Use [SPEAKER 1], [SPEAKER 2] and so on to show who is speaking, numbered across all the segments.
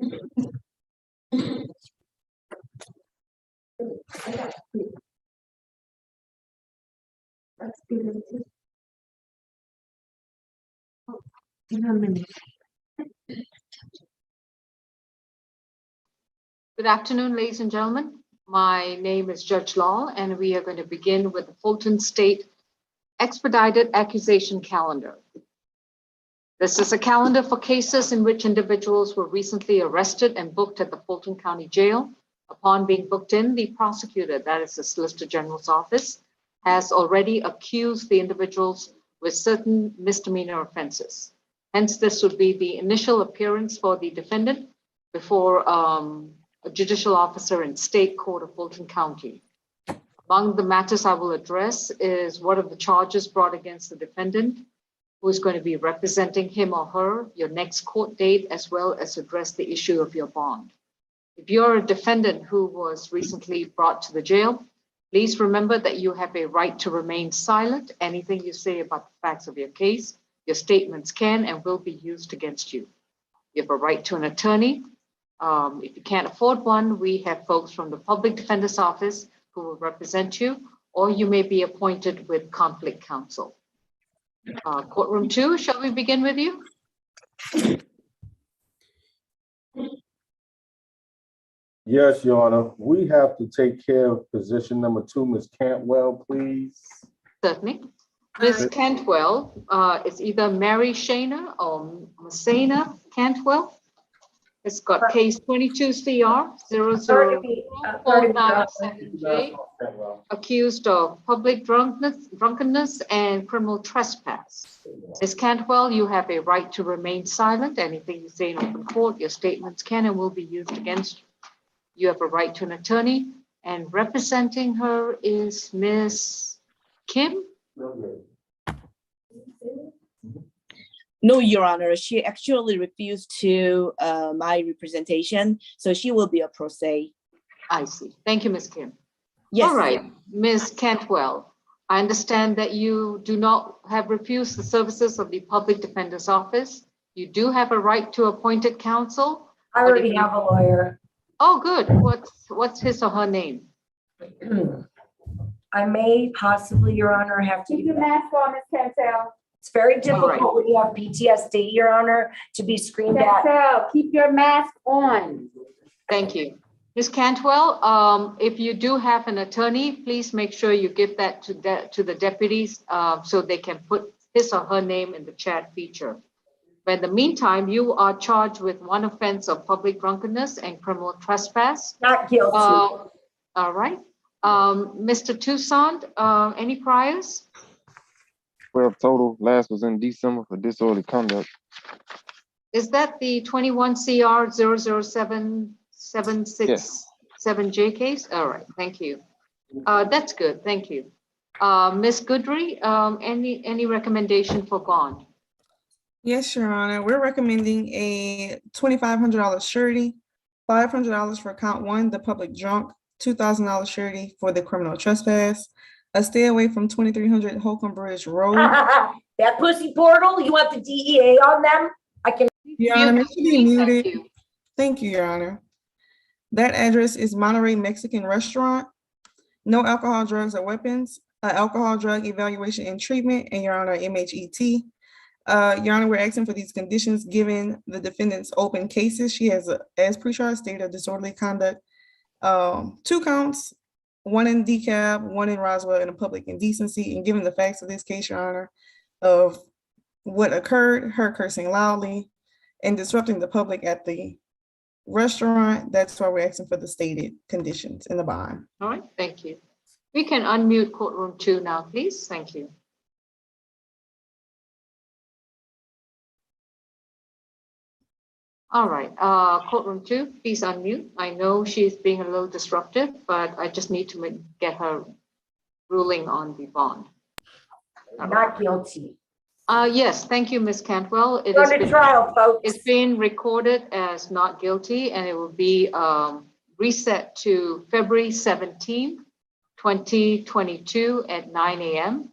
[SPEAKER 1] Good afternoon, ladies and gentlemen. My name is Judge Law, and we are going to begin with the Fulton State Expedited Accusation Calendar. This is a calendar for cases in which individuals were recently arrested and booked at the Fulton County Jail. Upon being booked in, the prosecutor, that is the Solicitor General's office, has already accused the individuals with certain misdemeanor offenses. Hence, this would be the initial appearance for the defendant before a judicial officer in state court of Fulton County. Among the matters I will address is what are the charges brought against the defendant, who is going to be representing him or her, your next court date, as well as address the issue of your bond. If you're a defendant who was recently brought to the jail, please remember that you have a right to remain silent. Anything you say about the facts of your case, your statements can and will be used against you. You have a right to an attorney. If you can't afford one, we have folks from the Public Defender's Office who will represent you, or you may be appointed with conflict counsel. Courtroom 2, shall we begin with you?
[SPEAKER 2] Yes, Your Honor. We have to take care of position number 2, Ms. Cantwell, please.
[SPEAKER 1] Certainly. Ms. Cantwell, it's either Mary Shana or Messina Cantwell. It's got case 22 CR 00497J, accused of public drunkenness and criminal trespass. Ms. Cantwell, you have a right to remain silent. Anything you say in open court, your statements can and will be used against you. You have a right to an attorney, and representing her is Ms. Kim.
[SPEAKER 3] No, Your Honor, she actually refused to my representation, so she will be a pro se.
[SPEAKER 1] I see. Thank you, Ms. Kim.
[SPEAKER 3] Yes.
[SPEAKER 1] All right, Ms. Cantwell, I understand that you do not have refused the services of the Public Defender's Office. You do have a right to appointed counsel.
[SPEAKER 4] I already have a lawyer.
[SPEAKER 1] Oh, good. What's his or her name?
[SPEAKER 4] I may possibly, Your Honor, have to.
[SPEAKER 5] Keep your mask on, Ms. Cantwell.
[SPEAKER 4] It's very difficult when you have PTSD, Your Honor, to be screamed at.
[SPEAKER 5] Cantwell, keep your mask on.
[SPEAKER 1] Thank you. Ms. Cantwell, if you do have an attorney, please make sure you give that to the deputies so they can put his or her name in the chat feature. But in the meantime, you are charged with one offense of public drunkenness and criminal trespass.
[SPEAKER 4] Not guilty.
[SPEAKER 1] All right. Mr. Toussaint, any priors?
[SPEAKER 6] 12 total. Last was in December for disorderly conduct.
[SPEAKER 1] Is that the 21 CR 0076767J case? All right, thank you. That's good, thank you. Ms. Goodry, any recommendation for bond?
[SPEAKER 7] Yes, Your Honor. We're recommending a $2,500 surety, $500 for count 1, the public drunk, $2,000 surety for the criminal trespass, a stay away from 2300 Holcomb Bridge Road.
[SPEAKER 4] That pussy portal, you want the DEA on them? I can.
[SPEAKER 7] Your Honor, make sure you muted.
[SPEAKER 1] Thank you.
[SPEAKER 7] Thank you, Your Honor. That address is Monterey Mexican Restaurant. No alcohol, drugs, or weapons. Alcohol, drug evaluation and treatment, and Your Honor, MHET. Your Honor, we're asking for these conditions given the defendant's open cases. She has, as pre-charged, state of disorderly conduct, 2 counts, 1 in DeKalb, 1 in Roswell, and a public indecency. And given the facts of this case, Your Honor, of what occurred, her cursing loudly and disrupting the public at the restaurant, that's why we're asking for the stated conditions in the bond.
[SPEAKER 1] All right, thank you. We can unmute courtroom 2 now, please. Thank you. All right, courtroom 2, please unmute. I know she's being a little disruptive, but I just need to get her ruling on the bond.
[SPEAKER 4] Not guilty.
[SPEAKER 1] Yes, thank you, Ms. Cantwell.
[SPEAKER 4] Go to trial, folks.
[SPEAKER 1] It's been recorded as not guilty, and it will be reset to February 17th, 2022 at 9 a.m.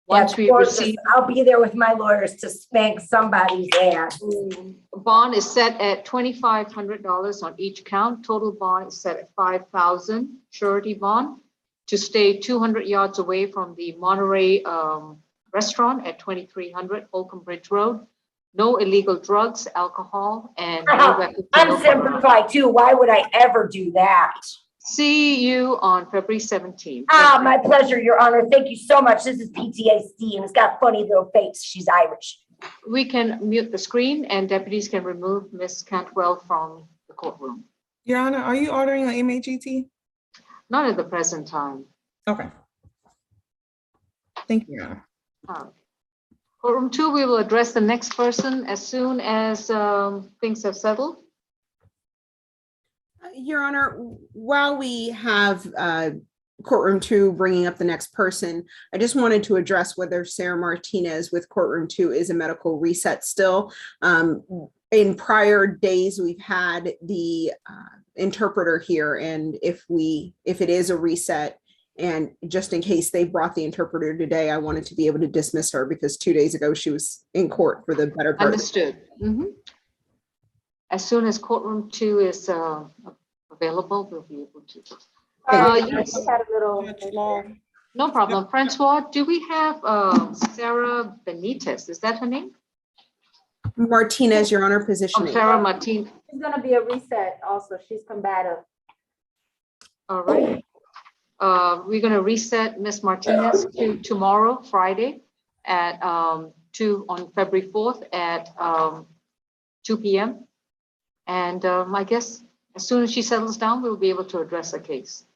[SPEAKER 1] Once
[SPEAKER 4] Of
[SPEAKER 1] we
[SPEAKER 4] course,
[SPEAKER 1] receive,
[SPEAKER 4] I'll be there with my lawyers to spank somebody's ass.
[SPEAKER 1] bond is set at $2,500 on each count. Total bond is set at 5,000. Surety bond to stay 200 yards away from the Monterey restaurant at 2300 Holcomb Bridge Road. No illegal drugs, alcohol, and no weapons. and no
[SPEAKER 4] I'm
[SPEAKER 1] firearms.
[SPEAKER 4] simplified too. Why would I ever do that?
[SPEAKER 1] See you on February 17th.
[SPEAKER 4] My pleasure, Your Honor. Thank you so much. This is PTSD and it's got a funny little face. She's Irish.
[SPEAKER 1] We can mute the screen and deputies can remove Ms. Cantwell from the courtroom.
[SPEAKER 7] Your Honor, are you ordering an MHET?
[SPEAKER 1] Not at the present time.
[SPEAKER 7] Okay. Thank you, Your Honor.
[SPEAKER 1] Courtroom 2, we will address the next person as soon as things have settled.
[SPEAKER 8] Your Honor, while we have courtroom 2 bringing up the next person, I just wanted to address whether Sarah Martinez with courtroom 2 is a medical reset still. In prior days, we've had the interpreter here, and if it is a reset, and just in case they brought the interpreter today, I wanted to be able to dismiss her because 2 days ago she was in court for the better part.
[SPEAKER 1] Understood. As soon as courtroom 2 is available, we'll be able to. Yes.
[SPEAKER 5] Had a little.
[SPEAKER 1] No problem. Francois, do we have Sarah Benitez? Is that her name?
[SPEAKER 8] Martinez, Your Honor,
[SPEAKER 1] Oh,
[SPEAKER 8] positioning.
[SPEAKER 1] Sarah Martinez.
[SPEAKER 5] She's gonna be a reset also. She's combative.
[SPEAKER 1] All right. We're going to reset Ms. Martinez to tomorrow, Friday, at 2 on February 4th at 2 p.m. And I guess as soon as she settles down, we'll be able to address the case.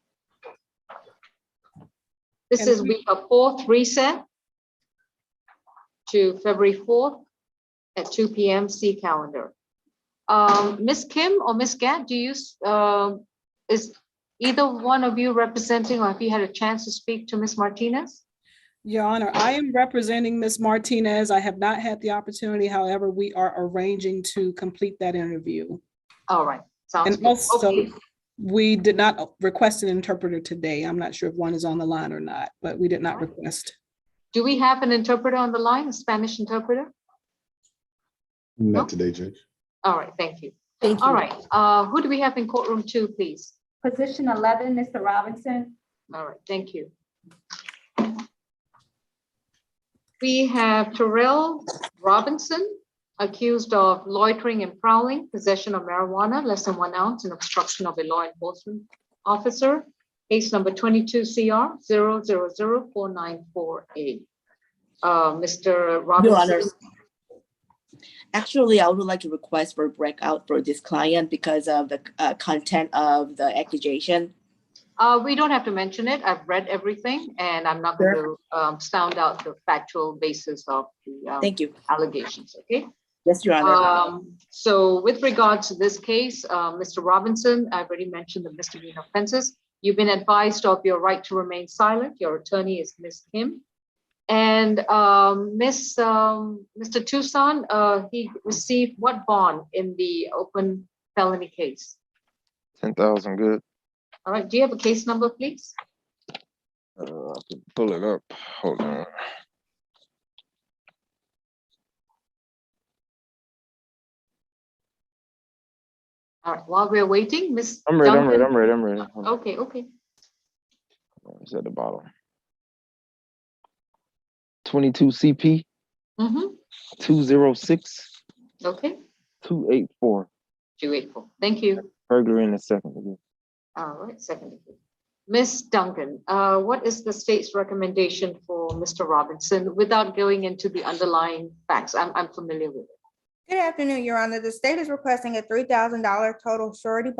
[SPEAKER 1] This is week of 4th reset to February 4th at 2 p.m. See calendar. Ms. Kim or Ms. Gant, do you is either one of you representing, or have you had a chance to speak to Ms. Martinez?
[SPEAKER 9] Your Honor, I am representing Ms. Martinez. I have not had the opportunity. However, we are arranging to complete that interview.
[SPEAKER 1] All right, sounds
[SPEAKER 9] And
[SPEAKER 1] good.
[SPEAKER 9] also,
[SPEAKER 1] Okay.
[SPEAKER 9] we did not request an interpreter today. I'm not sure if one is on the line or not, but we did not request.
[SPEAKER 1] Do we have an interpreter on the line, a Spanish interpreter? No?
[SPEAKER 2] Not today, Judge.
[SPEAKER 1] All right, thank you.
[SPEAKER 8] Thank you.
[SPEAKER 1] All right, who do we have in courtroom 2, please?
[SPEAKER 5] Position 11, Mr. Robinson.
[SPEAKER 1] All right, thank you. We have Terrell Robinson, accused of loitering and prowling, possession of marijuana, less than 1 ounce, and obstruction of a law enforcement officer. Case number 22 CR 0004948. Mr. Robinson.
[SPEAKER 3] Honor. Actually, I would like to request for a breakout for this client because of the content of the accusation.
[SPEAKER 1] We don't have to mention it. I've read everything, and I'm not going to sound out the factual basis of the
[SPEAKER 3] Thank you.
[SPEAKER 1] allegations, okay?
[SPEAKER 3] Yes, Your Honor.
[SPEAKER 1] So with regards to this case, Mr. Robinson, I've already mentioned the misdemeanor offenses. You've been advised of your right to remain silent. Your attorney is Ms. Kim. And Mr. Tucson, he received what bond in the open felony case?
[SPEAKER 6] 10,000, good.
[SPEAKER 1] All right, do you have a case number, please?
[SPEAKER 6] I can pull it up. Hold on.
[SPEAKER 1] All right, while we're waiting, Ms.
[SPEAKER 6] I'm ready.
[SPEAKER 1] Duncan.
[SPEAKER 6] Hold on.
[SPEAKER 1] Okay, okay.
[SPEAKER 6] It's at the bottom. 22 CP 206
[SPEAKER 1] Okay,
[SPEAKER 6] 284.
[SPEAKER 1] 284. Thank you.
[SPEAKER 6] Burglary in a second degree.
[SPEAKER 1] All right, second degree. Ms. Duncan, what is the state's recommendation for Mr. Robinson without going into the underlying facts? I'm familiar with it.
[SPEAKER 10] Good afternoon, Your Honor. The state is requesting a $3,000 total surety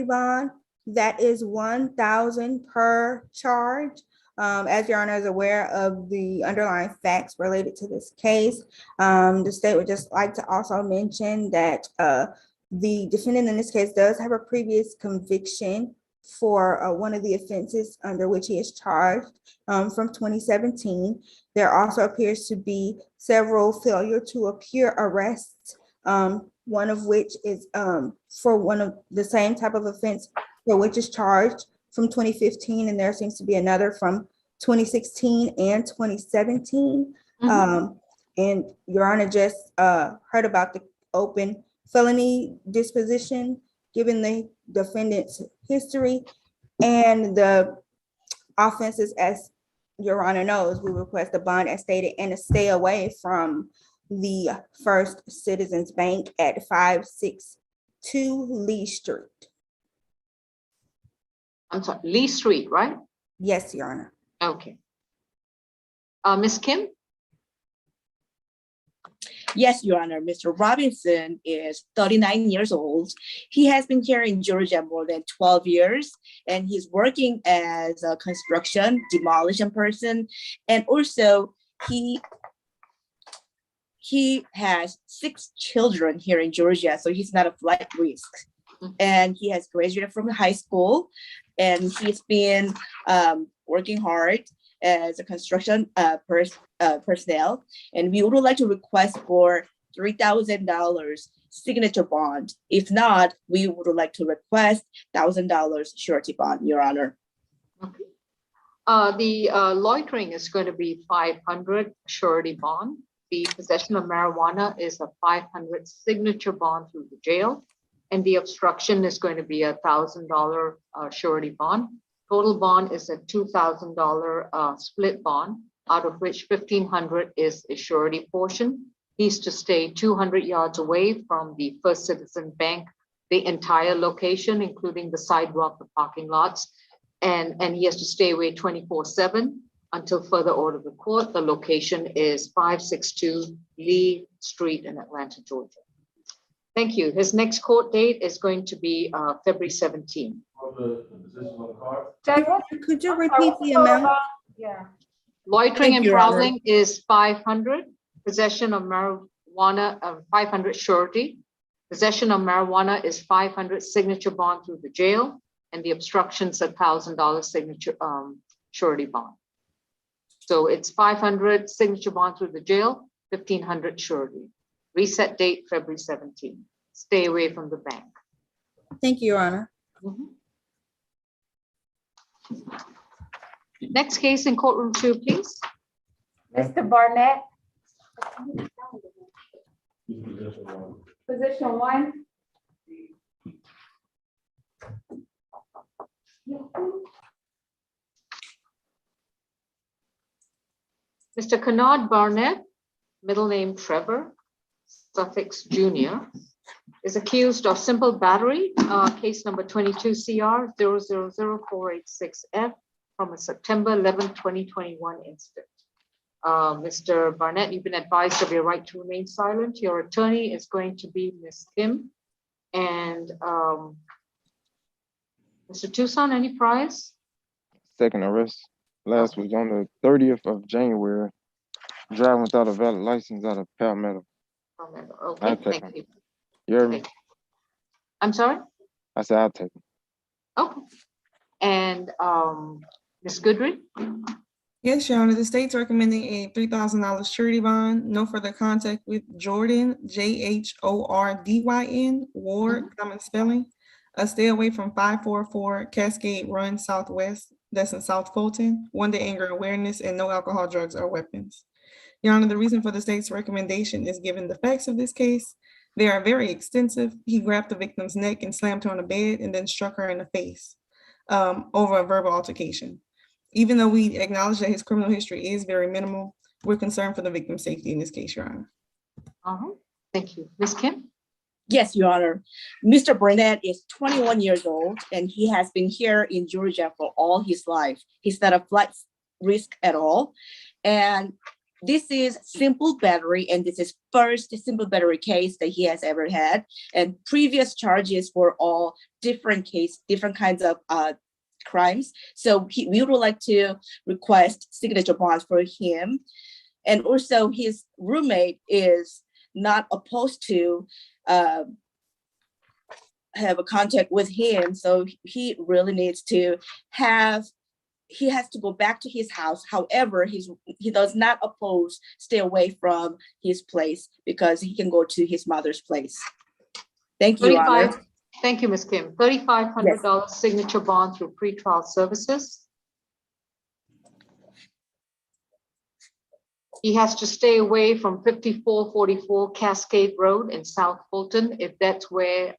[SPEAKER 10] bond. That is $1,000 per charge. As Your Honor is aware of the underlying facts related to this case, the state would just like to also mention that the defendant in this case does have a previous conviction for one of the offenses under which he is charged from 2017. There also appears to be several failure to appear arrests, one of which is for one of the same type of offense for which is charged from 2015, and there seems to be another from 2016 and 2017.
[SPEAKER 1] Mhm.
[SPEAKER 10] And Your Honor just heard about the open felony disposition, given the defendant's history and the offenses. As Your Honor knows, we request a bond as stated and to stay away from the First Citizens Bank at 562 Lee Street.
[SPEAKER 1] I'm sorry, Lee Street, right?
[SPEAKER 10] Yes, Your Honor.
[SPEAKER 1] Okay. Ms. Kim?
[SPEAKER 3] Yes, Your Honor. Mr. Robinson is 39 years old. He has been here in Georgia more than 12 years, and he's working as a construction demolition person. And also, he has 6 children here in Georgia, so he's not a flight risk. And he has graduated from high school, and he's been working hard as a construction personnel. And we would like to request for $3,000 signature bond. If not, we would like to request $1,000 surety bond, Your Honor.
[SPEAKER 1] Okay. The loitering is going to be 500 surety bond. The possession of marijuana is a 500 signature bond through the jail. And the obstruction is going to be $1,000 surety bond. Total bond is a $2,000 split bond, out of which $1,500 is a surety portion. He's to stay 200 yards away from the First Citizen Bank, the entire location, including the sidewalk, the parking lots, and he has to stay away 24/7 until further order of the court. The location is 562 Lee Street in Atlanta, Georgia. Thank you. His next court date is going to be February 17.
[SPEAKER 5] Judge, what-
[SPEAKER 10] Could you
[SPEAKER 5] I'm sorry,
[SPEAKER 10] repeat
[SPEAKER 5] what's
[SPEAKER 10] the
[SPEAKER 5] total
[SPEAKER 10] amount?
[SPEAKER 5] bond? Yeah.
[SPEAKER 1] Loitering
[SPEAKER 3] Thank
[SPEAKER 1] and
[SPEAKER 3] you, Your Honor.
[SPEAKER 1] prowling is 500. Possession of marijuana, 500 surety. Possession of marijuana is 500 signature bond through the jail, and the obstruction's $1,000 signature surety bond. So it's 500 signature bond through the jail, 1,500 surety. Reset date, February 17. Stay away from the bank.
[SPEAKER 10] Thank you, Your Honor.
[SPEAKER 1] Mhm. Next case in courtroom 2, please.
[SPEAKER 5] Mr. Barnett, position 1.
[SPEAKER 1] Mr. Kennard Barnett, middle name Trevor, suffix Jr., is accused of simple battery, case number 22 CR 0000486F from a September 11, 2021 incident. Mr. Barnett, you've been advised of your right to remain silent. Your attorney is going to be Ms. Kim. And Mr. Tucson, any priors?
[SPEAKER 6] Second arrest last week on the 30th of January, driving without a valid license out of Palmetto.
[SPEAKER 1] Okay,
[SPEAKER 6] I'll take
[SPEAKER 1] thank
[SPEAKER 6] him.
[SPEAKER 1] you.
[SPEAKER 6] You heard me?
[SPEAKER 1] Okay. I'm sorry?
[SPEAKER 6] I said I'll take him.
[SPEAKER 1] Okay. And Ms. Goodrich?
[SPEAKER 7] Yes, Your Honor, the state's recommending a $3,000 surety bond, no further contact with Jordan, JHORDYN, Ward, common spelling. Stay away from 544 Cascade Run Southwest, that's in South Fulton, 1 day anger awareness, and no alcohol, drugs, or weapons. Your Honor, the reason for the state's recommendation is given the facts of this case. They are very extensive. He grabbed the victim's neck and slammed her on the bed and then struck her in the face over a verbal altercation. Even though we acknowledge that his criminal history is very minimal, we're concerned for the victim's safety in this case, Your Honor.
[SPEAKER 1] Thank you. Ms. Kim?
[SPEAKER 3] Yes, Your Honor. Mr. Barnett is 21 years old, and he has been here in Georgia for all his life. He's not a flight risk at all. And this is simple battery, and this is first simple battery case that he has ever had. And previous charges were all different kinds of crimes. So we would like to request signature bonds for him. And also his roommate is not opposed to have a contact with him. So he really needs to he has to go back to his house. However, he does not oppose stay away from his place because he can go to his mother's place. Thank you, Your Honor.
[SPEAKER 1] Thank you, Ms. Kim. $3,500 signature bond through pretrial services. He has to stay away from 5444 Cascade Road in South Fulton, if that's where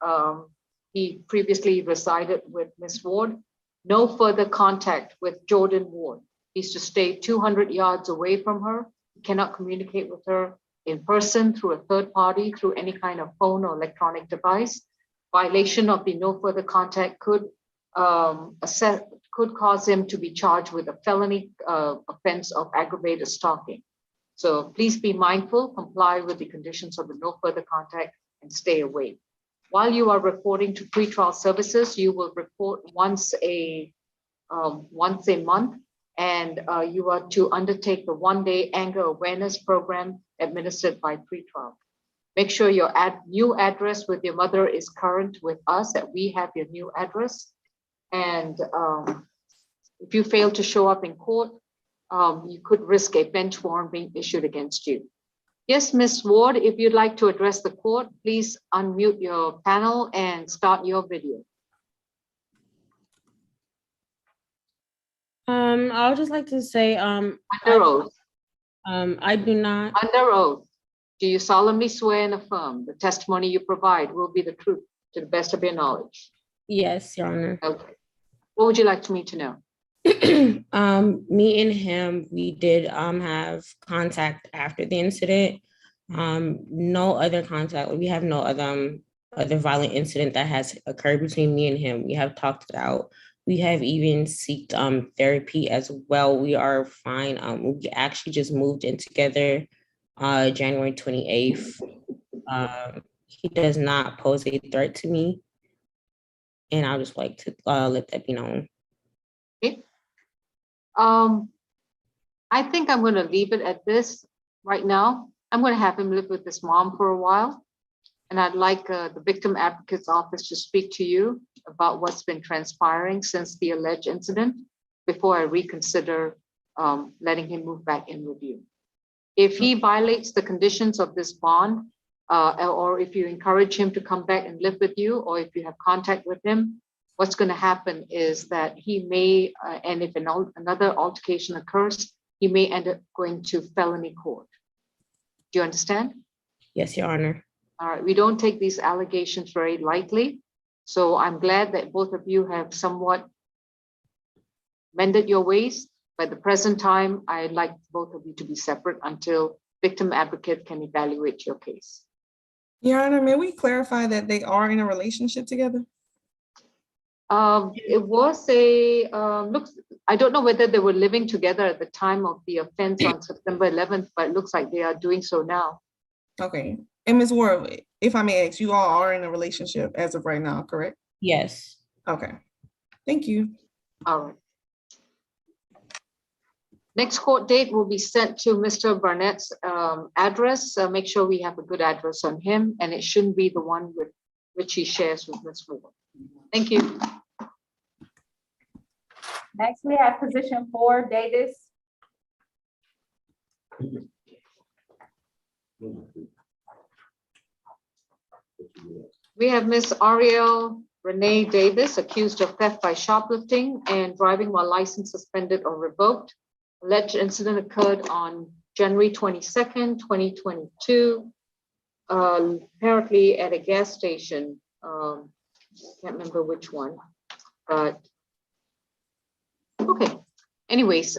[SPEAKER 1] he previously resided with Ms. Ward. No further contact with Jordan Ward. He's to stay 200 yards away from her. He cannot communicate with her in person, through a third party, through any kind of phone or electronic device. Violation of the no further contact could cause him to be charged with a felony offense of aggravated stalking. So please be mindful, comply with the conditions of the no further contact and stay away. While you are reporting to pretrial services, you will report once a month, and you are to undertake the one-day anger awareness program administered by pretrial. Make sure your new address with your mother is current with us, that we have your new address. And if you fail to show up in court, you could risk a bench warrant being issued against you. Yes, Ms. Ward, if you'd like to address the court, please unmute your panel and start your video.
[SPEAKER 11] I would just like to say,
[SPEAKER 1] Under oath.
[SPEAKER 11] I do not.
[SPEAKER 1] Under oath. Do you solemnly swear and affirm the testimony you provide will be the truth to the best of your knowledge?
[SPEAKER 11] Yes, Your Honor.
[SPEAKER 1] Okay. What would you like me to know?
[SPEAKER 11] Me and him, we did have contact after the incident. No other contact. We have no other violent incident that has occurred between me and him. We have talked it out. We have even sought therapy as well. We are fine. We actually just moved in together January 28th. He does not pose a threat to me. And I would just like to let that be known.
[SPEAKER 1] Okay. I think I'm going to leave it at this right now. I'm going to have him live with his mom for a while. And I'd like the Victim Advocate's Office to speak to you about what's been transpiring since the alleged incident before I reconsider letting him move back in with you. If he violates the conditions of this bond, or if you encourage him to come back and live with you, or if you have contact with him, what's going to happen is that he may, and if another altercation occurs, he may end up going to felony court. Do you understand?
[SPEAKER 11] Yes, Your Honor.
[SPEAKER 1] All right, we don't take these allegations very lightly. So I'm glad that both of you have somewhat mended your ways. But at the present time, I'd like both of you to be separate until Victim Advocate can evaluate your case.
[SPEAKER 7] Your Honor, may we clarify that they are in a relationship together?
[SPEAKER 1] It was a, I don't know whether they were living together at the time of the offense on September 11th, but it looks like they are doing so now.
[SPEAKER 7] Okay. And Ms. Ward, if I may ask, you all are in a relationship as of right now, correct?
[SPEAKER 11] Yes.
[SPEAKER 7] Okay. Thank you.
[SPEAKER 1] All right. Next court date will be sent to Mr. Barnett's address. Make sure we have a good address on him, and it shouldn't be the one with which he shares with Ms. Ward. Thank you.
[SPEAKER 5] Next, we have position 4, Davis.
[SPEAKER 1] We have Ms. Ariel Renee Davis accused of theft by shoplifting and driving while license suspended or revoked. Alleged incident occurred on January 22nd, 2022, apparently at a gas station. Can't remember which one, but okay. Anyways,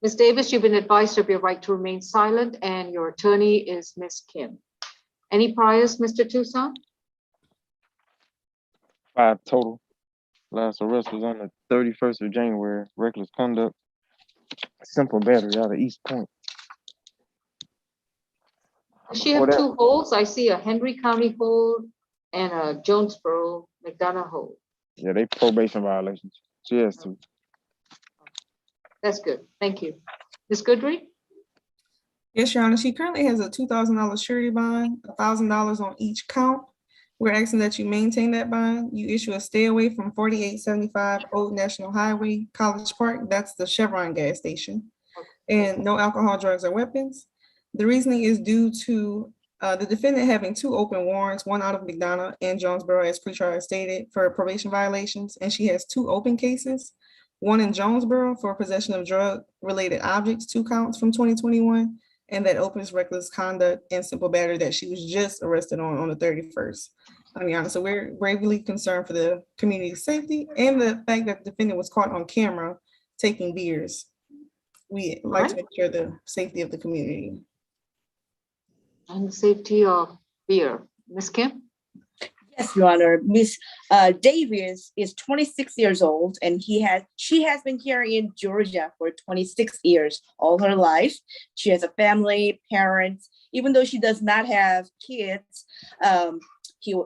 [SPEAKER 1] Ms. Davis, you've been advised of your right to remain silent, and your attorney is Ms. Kim. Any priors, Mr. Tucson?
[SPEAKER 6] 5 total. Last arrest was on the 31st of January. Reckless conduct. Simple battery out of East Point.
[SPEAKER 1] Does she have 2 holds? I see a Henry County hold and a Jonesboro McDonough hold.
[SPEAKER 6] Yeah, they probation violations. She has 2.
[SPEAKER 1] That's good. Thank you. Ms. Goodry?
[SPEAKER 7] Yes, Your Honor. She currently has a $2,000 surety bond, $1,000 on each count. We're asking that you maintain that bond. You issue a stay away from 4875 Old National Highway, College Park. That's the Chevron gas station. And no alcohol, drugs, or weapons. The reasoning is due to the defendant having 2 open warrants, one out of McDonough and Jonesboro, as pretrial stated, for probation violations, and she has 2 open cases. one in Jonesboro for possession of drug-related objects, 2 counts from 2021, and that opens reckless conduct and simple battery that she was just arrested on the 31st. Your Honor, so we're gravely concerned for the community's safety and the fact that the defendant was caught on camera taking beers. We like to make sure the safety of the community.
[SPEAKER 1] And the safety of beer. Ms. Kim?
[SPEAKER 3] Yes, Your Honor. Miss Davis is 26 years old, and she has been here in Georgia for 26 years, all her life. She has a family, parents, even though she does not have kids.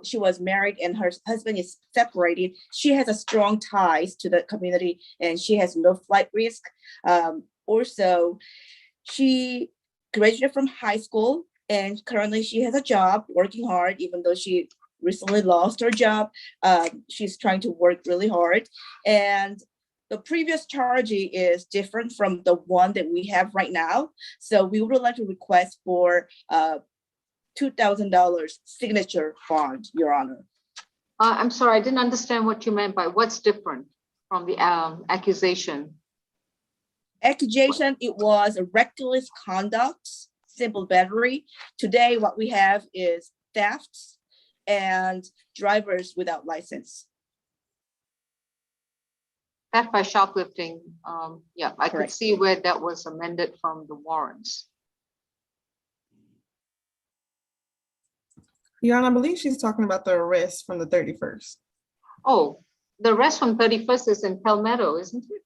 [SPEAKER 3] She was married and her husband is separated. She has a strong ties to the community and she has no flight risk. Also, she graduated from high school and currently she has a job working hard, even though she recently lost her job. She's trying to work really hard. And the previous charge is different from the one that we have right now. So we would like to request for $2,000 signature bond, Your Honor.
[SPEAKER 1] I'm sorry, I didn't understand what you meant by what's different from the accusation.
[SPEAKER 3] Accusation, it was a reckless conduct, simple battery. Today, what we have is thefts and drivers without license.
[SPEAKER 1] Theft by shoplifting, yeah, I could
[SPEAKER 3] Correct.
[SPEAKER 1] see where that was amended from the warrants.
[SPEAKER 7] Your Honor, I believe she's talking about the arrest from the 31st.
[SPEAKER 1] Oh, the rest from 31st is in Palmetto, isn't it?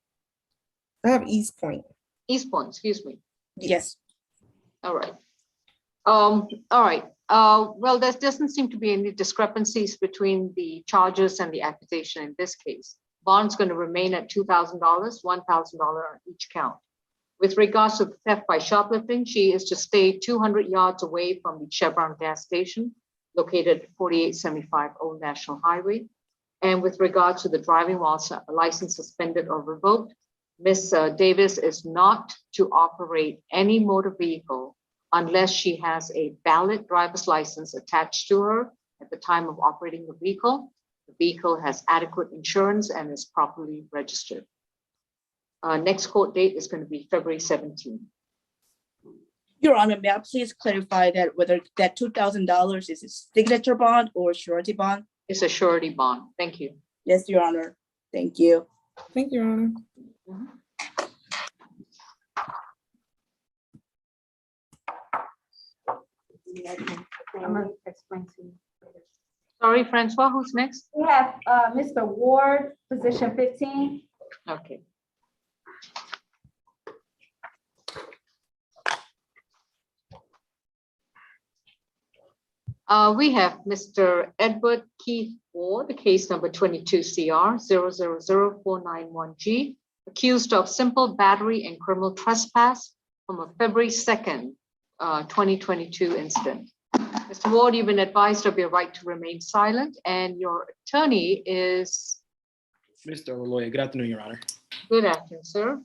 [SPEAKER 7] I have East Point.
[SPEAKER 1] East Point, excuse me.
[SPEAKER 3] Yes.
[SPEAKER 1] All right. All right. Well, there doesn't seem to be any discrepancies between the charges and the accusation in this case. Bond's going to remain at $2,000, $1,000 on each count. With regards to the theft by shoplifting, she is to stay 200 yards away from the Chevron gas station located at 4875 Old National Highway. And with regards to the driving while license suspended or revoked, Ms. Davis is not to operate any motor vehicle unless she has a valid driver's license attached to her at the time of operating the vehicle. The vehicle has adequate insurance and is properly registered. Next court date is going to be February 17th.
[SPEAKER 3] Your Honor, may I please clarify that whether that $2,000 is a signature bond or surety bond?
[SPEAKER 1] It's a surety bond. Thank you.
[SPEAKER 3] Yes, Your Honor. Thank you.
[SPEAKER 7] Thank you, Your Honor.
[SPEAKER 5] I'm gonna explain to you.
[SPEAKER 1] Sorry, Francois, who's next?
[SPEAKER 5] We have Mr. Ward, position 15.
[SPEAKER 1] Okay. We have Mr. Edward Keith Ward, case number 22 CR 0000491G, accused of simple battery and criminal trespass from a February 2nd, 2022 incident. Mr. Ward, you've been advised of your right to remain silent, and your attorney is?
[SPEAKER 12] Mr. Oloy, good afternoon, Your Honor.
[SPEAKER 1] Good afternoon, sir.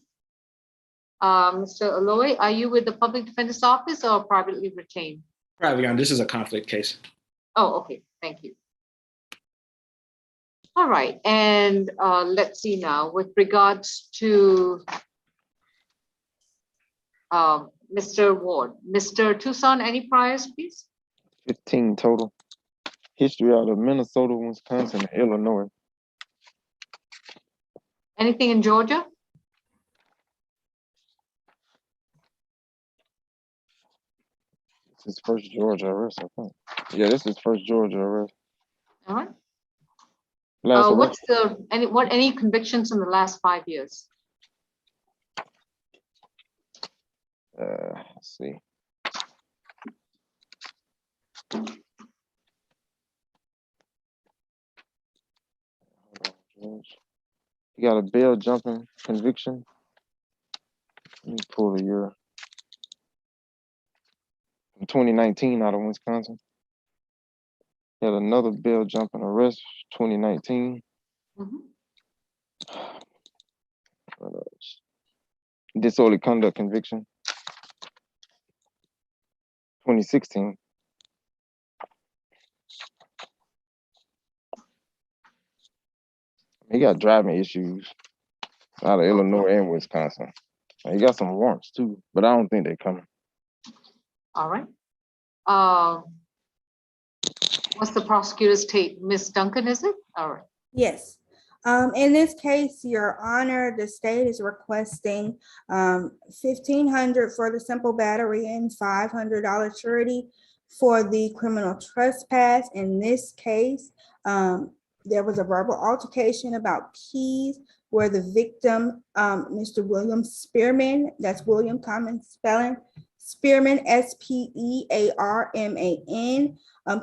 [SPEAKER 1] Mr. Oloy, are you with the Public Defender's Office or privately retained?
[SPEAKER 12] Private, Your Honor, this is a conflict case.
[SPEAKER 1] Oh, okay, thank you. All right, and let's see now, with regards to Mr. Ward, Mr. Tucson, any priors, please?
[SPEAKER 6] 15 total. History out of Minnesota, Wisconsin, and Illinois.
[SPEAKER 1] Anything in Georgia?
[SPEAKER 6] This is first Georgia arrest, I think. Yeah, this is first Georgia arrest.
[SPEAKER 1] All right.
[SPEAKER 6] Last arrest.
[SPEAKER 1] What's the any convictions in the last 5 years?
[SPEAKER 6] Let's see. You got a bail jumping conviction. Let me pull the year. In 2019 out of Wisconsin. Had another bail jumping arrest, 2019. What else? Disorderly conduct conviction, 2016. He got driving issues. out of Illinois and Wisconsin. He got some warrants too, but I don't think they coming.
[SPEAKER 1] All right. What's the prosecutor's take? Ms. Duncan, is it? All right.
[SPEAKER 10] Yes. In this case, Your Honor, the state is requesting $1,500 for the simple battery and $500 surety for the criminal trespass. In this case, there was a verbal altercation about keys where the victim, Mr. William Spearman, that's William common spelling, Spearman, S-P-E-A-R-M-A-N,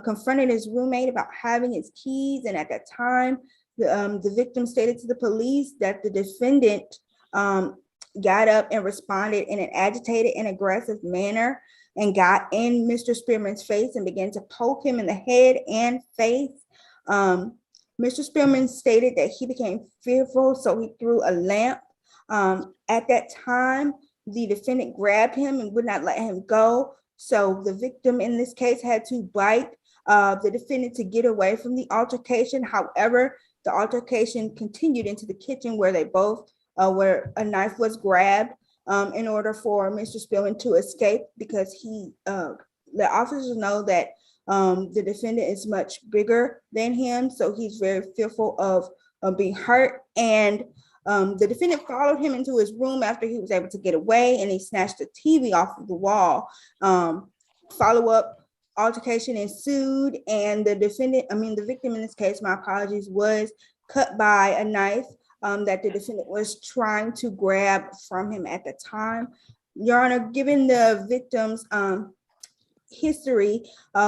[SPEAKER 10] confronted his roommate about having his keys. And at that time, the victim stated to the police that the defendant got up and responded in an agitated and aggressive manner and got in Mr. Spearman's face and began to poke him in the head and face. Mr. Spearman stated that he became fearful, so he threw a lamp. At that time, the defendant grabbed him and would not let him go. So the victim in this case had to bite the defendant to get away from the altercation. However, the altercation continued into the kitchen where they both, where a knife was grabbed in order for Mr. Spearman to escape, because the officers know that the defendant is much bigger than him, so he's very fearful of being hurt. And the defendant followed him into his room after he was able to get away, and he snatched the TV off of the wall. Follow-up altercation ensued, and the victim in this case, my apologies, was cut by a knife that the defendant was trying to grab from him at the time. Your Honor, given the victim's history,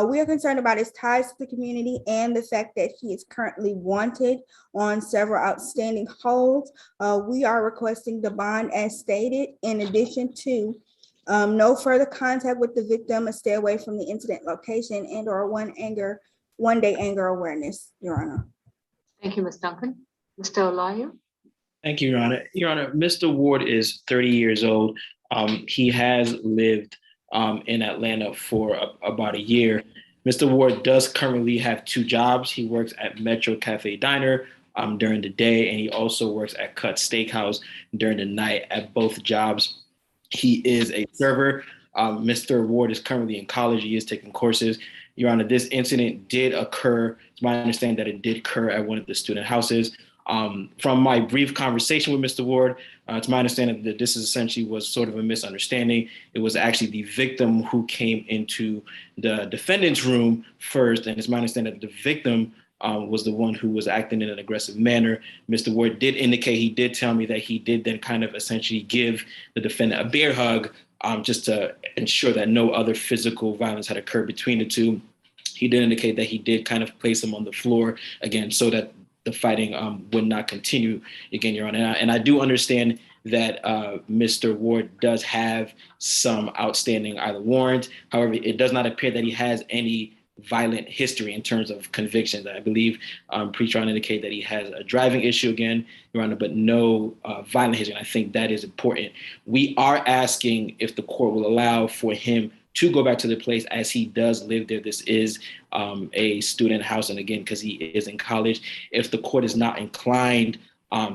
[SPEAKER 10] we are concerned about his ties to the community and the fact that he is currently wanted on several outstanding holds. We are requesting the bond as stated, in addition to no further contact with the victim, a stay away from the incident location, and or one day anger awareness, Your Honor.
[SPEAKER 1] Thank you, Ms. Duncan. Mr. Olayu?
[SPEAKER 12] Thank you, Your Honor. Your Honor, Mr. Ward is 30 years old. He has lived in Atlanta for about a year. Mr. Ward does currently have two jobs. He works at Metro Cafe Diner during the day, and he also works at Cut Steakhouse during the night. At both jobs, he is a server. Mr. Ward is currently in college. He is taking courses. Your Honor, this incident did occur. It's my understanding that it did occur at one of the student houses. From my brief conversation with Mr. Ward, it's my understanding that this essentially was sort of a misunderstanding. It was actually the victim who came into the defendant's room first, and it's my understanding that the victim was the one who was acting in an aggressive manner. Mr. Ward did indicate, he did tell me that he did then kind of essentially give the defendant a bear hug just to ensure that no other physical violence had occurred between the two. He did indicate that he did kind of place him on the floor again so that the fighting would not continue again, Your Honor. And I do understand that Mr. Ward does have some outstanding either warrant. However, it does not appear that he has any violent history in terms of convictions. I believe pre-trial indicate that he has a driving issue again, Your Honor, but no violent history. And I think that is important. We are asking if the court will allow for him to go back to the place as he does live there. This is a student house. And again, because he is in college, if the court is not inclined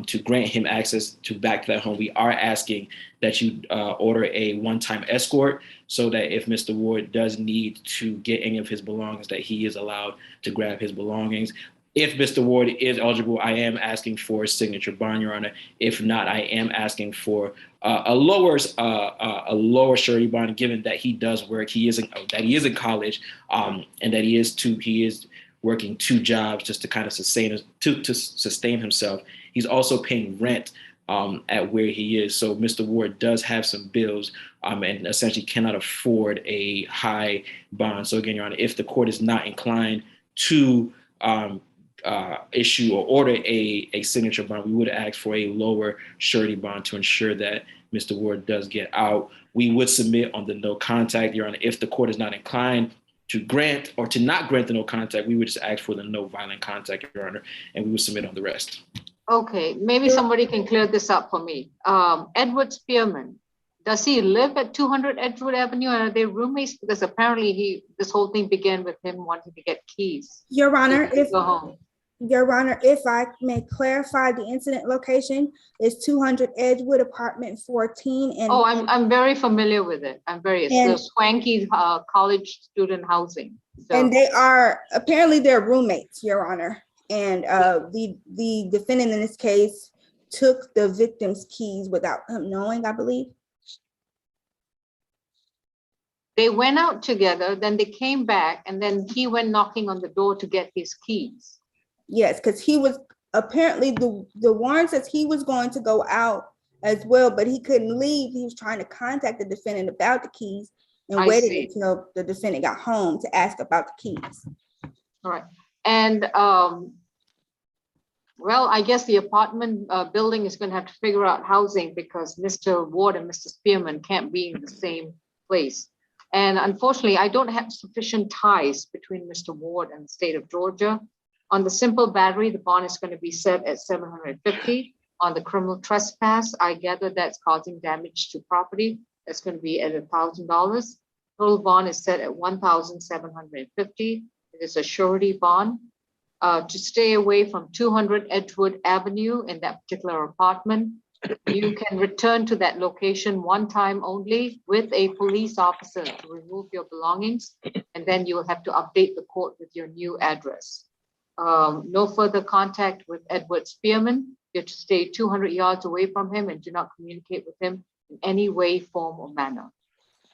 [SPEAKER 12] to grant him access to back to that home, we are asking that you order a one-time escort so that if Mr. Ward does need to get any of his belongings, that he is allowed to grab his belongings. If Mr. Ward is eligible, I am asking for a signature bond, Your Honor. If not, I am asking for a lower surety bond, given that he does work, he is in college, and that he is working two jobs just to kind of sustain himself. He's also paying rent at where he is. So Mr. Ward does have some bills and essentially cannot afford a high bond. So again, Your Honor, if the court is not inclined to issue or order a signature bond, we would ask for a lower surety bond to ensure that Mr. Ward does get out. We would submit on the no contact, Your Honor. If the court is not inclined to grant or to not grant the no contact, we would just ask for the no violent contact, Your Honor, and we would submit on the rest.
[SPEAKER 1] Okay, maybe somebody can clear this up for me. Edward Spearman, does he live at 200 Edgewood Avenue, and are they roommates? Because apparently this whole thing began with him wanting to get keys.
[SPEAKER 10] Your Honor,
[SPEAKER 1] to go home.
[SPEAKER 10] Your Honor, if I may clarify, the incident location is 200 Edgewood, apartment 14. And
[SPEAKER 1] Oh, I'm very familiar with it. It's the
[SPEAKER 10] And-
[SPEAKER 1] swanky college student housing. So,
[SPEAKER 10] And they are, apparently they're roommates, Your Honor. And the defendant in this case took the victim's keys without him knowing, I believe.
[SPEAKER 1] they went out together, then they came back, and then he went knocking on the door to get his keys.
[SPEAKER 10] Yes, because he was, apparently the warrant says he was going to go out as well, but he couldn't leave. He was trying to contact the defendant about the keys and
[SPEAKER 1] I
[SPEAKER 10] waited
[SPEAKER 1] see.
[SPEAKER 10] until the defendant got home to ask about the keys.
[SPEAKER 1] All right. And well, I guess the apartment building is going to have to figure out housing because Mr. Ward and Mr. Spearman can't be in the same place. And unfortunately, I don't have sufficient ties between Mr. Ward and the state of Georgia. On the simple battery, the bond is going to be set at $750. On the criminal trespass, I gather that's causing damage to property. That's going to be at $1,000. Total bond is set at $1,750. It is a surety bond. To stay away from 200 Edgewood Avenue in that particular apartment, you can return to that location one time only with a police officer to remove your belongings, and then you will have to update the court with your new address. No further contact with Edward Spearman. You have to stay 200 yards away from him and do not communicate with him in any way, form, or manner.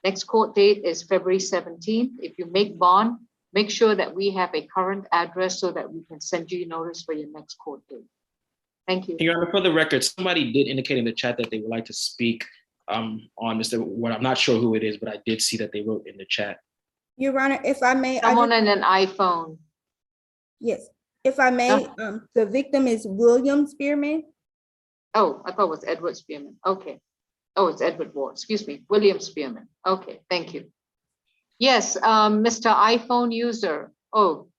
[SPEAKER 1] Next court date is February 17th. If you make bond, make sure that we have a current address so that we can send you notice for your next court date. Thank you.
[SPEAKER 12] Your Honor, for the record, somebody did indicate in the chat that they would like to speak on Mr. Ward. I'm not sure who it is, but I did see that they wrote in the chat.
[SPEAKER 10] Your Honor, if I may.
[SPEAKER 1] Someone on an iPhone.
[SPEAKER 10] Yes, if I may, the victim is William Spearman.
[SPEAKER 1] Oh, I thought it was Edward Spearman. Okay. Oh, it's Edward Ward. Excuse me. William Spearman. Okay, thank you. Yes, Mr. iPhone user. Oh,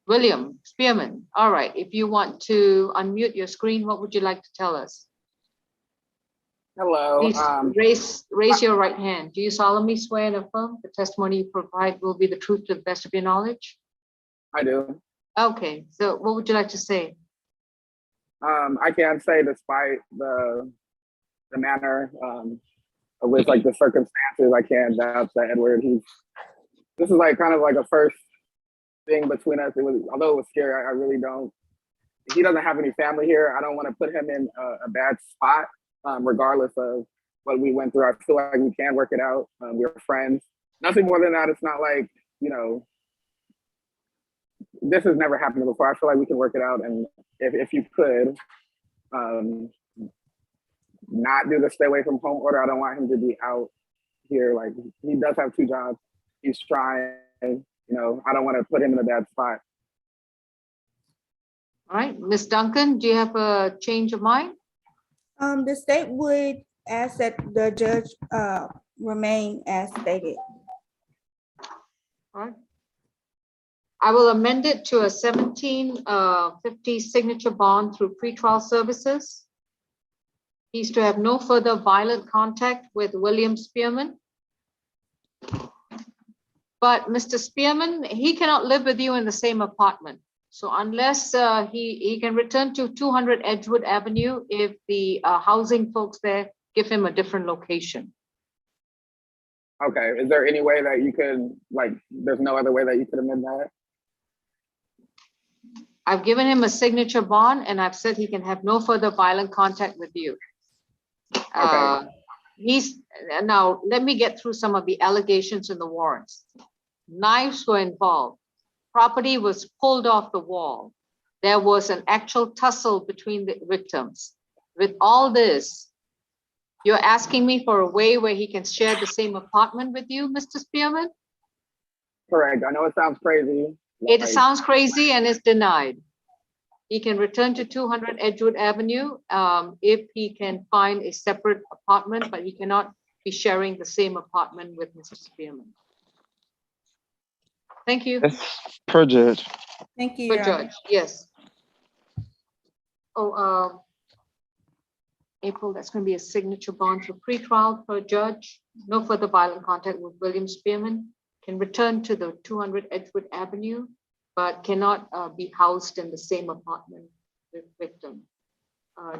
[SPEAKER 1] William Spearman. All right. If you want to unmute your screen, what would you like to tell us?
[SPEAKER 13] Hello.
[SPEAKER 1] Please raise your right hand. Do you solemnly swear and affirm the testimony you provide will be the truth to the best of your knowledge?
[SPEAKER 13] I do.
[SPEAKER 1] Okay. So what would you like to say?
[SPEAKER 13] I can say, despite the manner with like the circumstances, I can't vouch that Edward. This is like kind of like a first thing between us. It was, although it was scary, I really don't. He doesn't have any family here. I don't want to put him in a bad spot, regardless of what we went through. I feel like we can work it out. We're friends. Nothing more than that. It's not like, you know, this has never happened before. I feel like we can work it out. And if you could not do the stay away from home order, I don't want him to be out here. Like, he does have 2 jobs. He's trying, you know, I don't want to put him in a bad spot.
[SPEAKER 1] All right, Ms. Duncan, do you have a change of mind?
[SPEAKER 10] The state would ask that the judge remain as stated.
[SPEAKER 1] All right. I will amend it to a 1750 signature bond through pretrial services. He's to have no further violent contact with William Spearman. But Mr. Spearman, he cannot live with you in the same apartment. So unless he can return to 200 Edgewood Avenue if the housing folks there give him a different location.
[SPEAKER 13] Okay, is there any way that you could, like, there's no other way that you could amend that?
[SPEAKER 1] I've given him a signature bond and I've said he can have no further violent contact with you.
[SPEAKER 13] Okay.
[SPEAKER 1] Now, let me get through some of the allegations in the warrants. Knives were involved. Property was pulled off the wall. There was an actual tussle between the victims. With all this, you're asking me for a way where he can share the same apartment with you, Mr. Spearman?
[SPEAKER 13] Correct. I know it sounds crazy.
[SPEAKER 1] It sounds crazy and is denied. He can return to 200 Edgewood Avenue if he can find a separate apartment, but he cannot be sharing the same apartment with Mr. Spearman. Thank you.
[SPEAKER 6] That's per judge.
[SPEAKER 10] Thank you.
[SPEAKER 1] Per
[SPEAKER 10] Your Honor.
[SPEAKER 1] judge, yes. Oh, April, that's going to be a signature bond for pretrial per judge. No further violent contact with William Spearman. Can return to the 200 Edgewood Avenue. but cannot be housed in the same apartment with victim.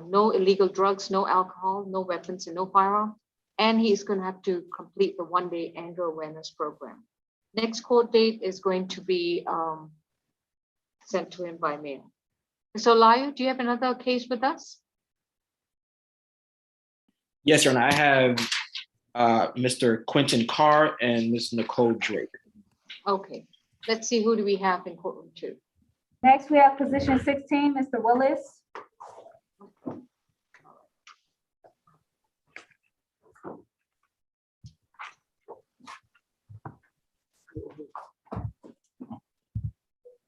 [SPEAKER 1] No illegal drugs, no alcohol, no weapons, and no firearm. And he's going to have to complete the one-day anger awareness program. Next court date is going to be sent to him by mail. Mr. Olayo, do you have another case with us?
[SPEAKER 12] Yes, Your Honor. I have Mr. Quentin Carr and Ms. Nicole Drake.
[SPEAKER 1] Okay, let's see, who do we have in courtroom 2?
[SPEAKER 5] Next, we have position 16, Mr. Willis.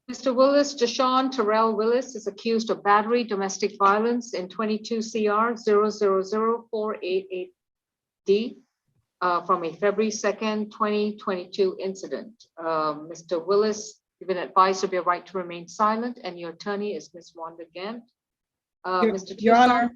[SPEAKER 1] Mr. Willis, Deshaun Terrell Willis is accused of battery, domestic violence in 22 CR 0000488D from a February 2nd, 2022 incident. Mr. Willis, you've been advised of your right to remain silent, and your attorney is Ms. Wanda Gant. Mr.
[SPEAKER 9] Your Honor.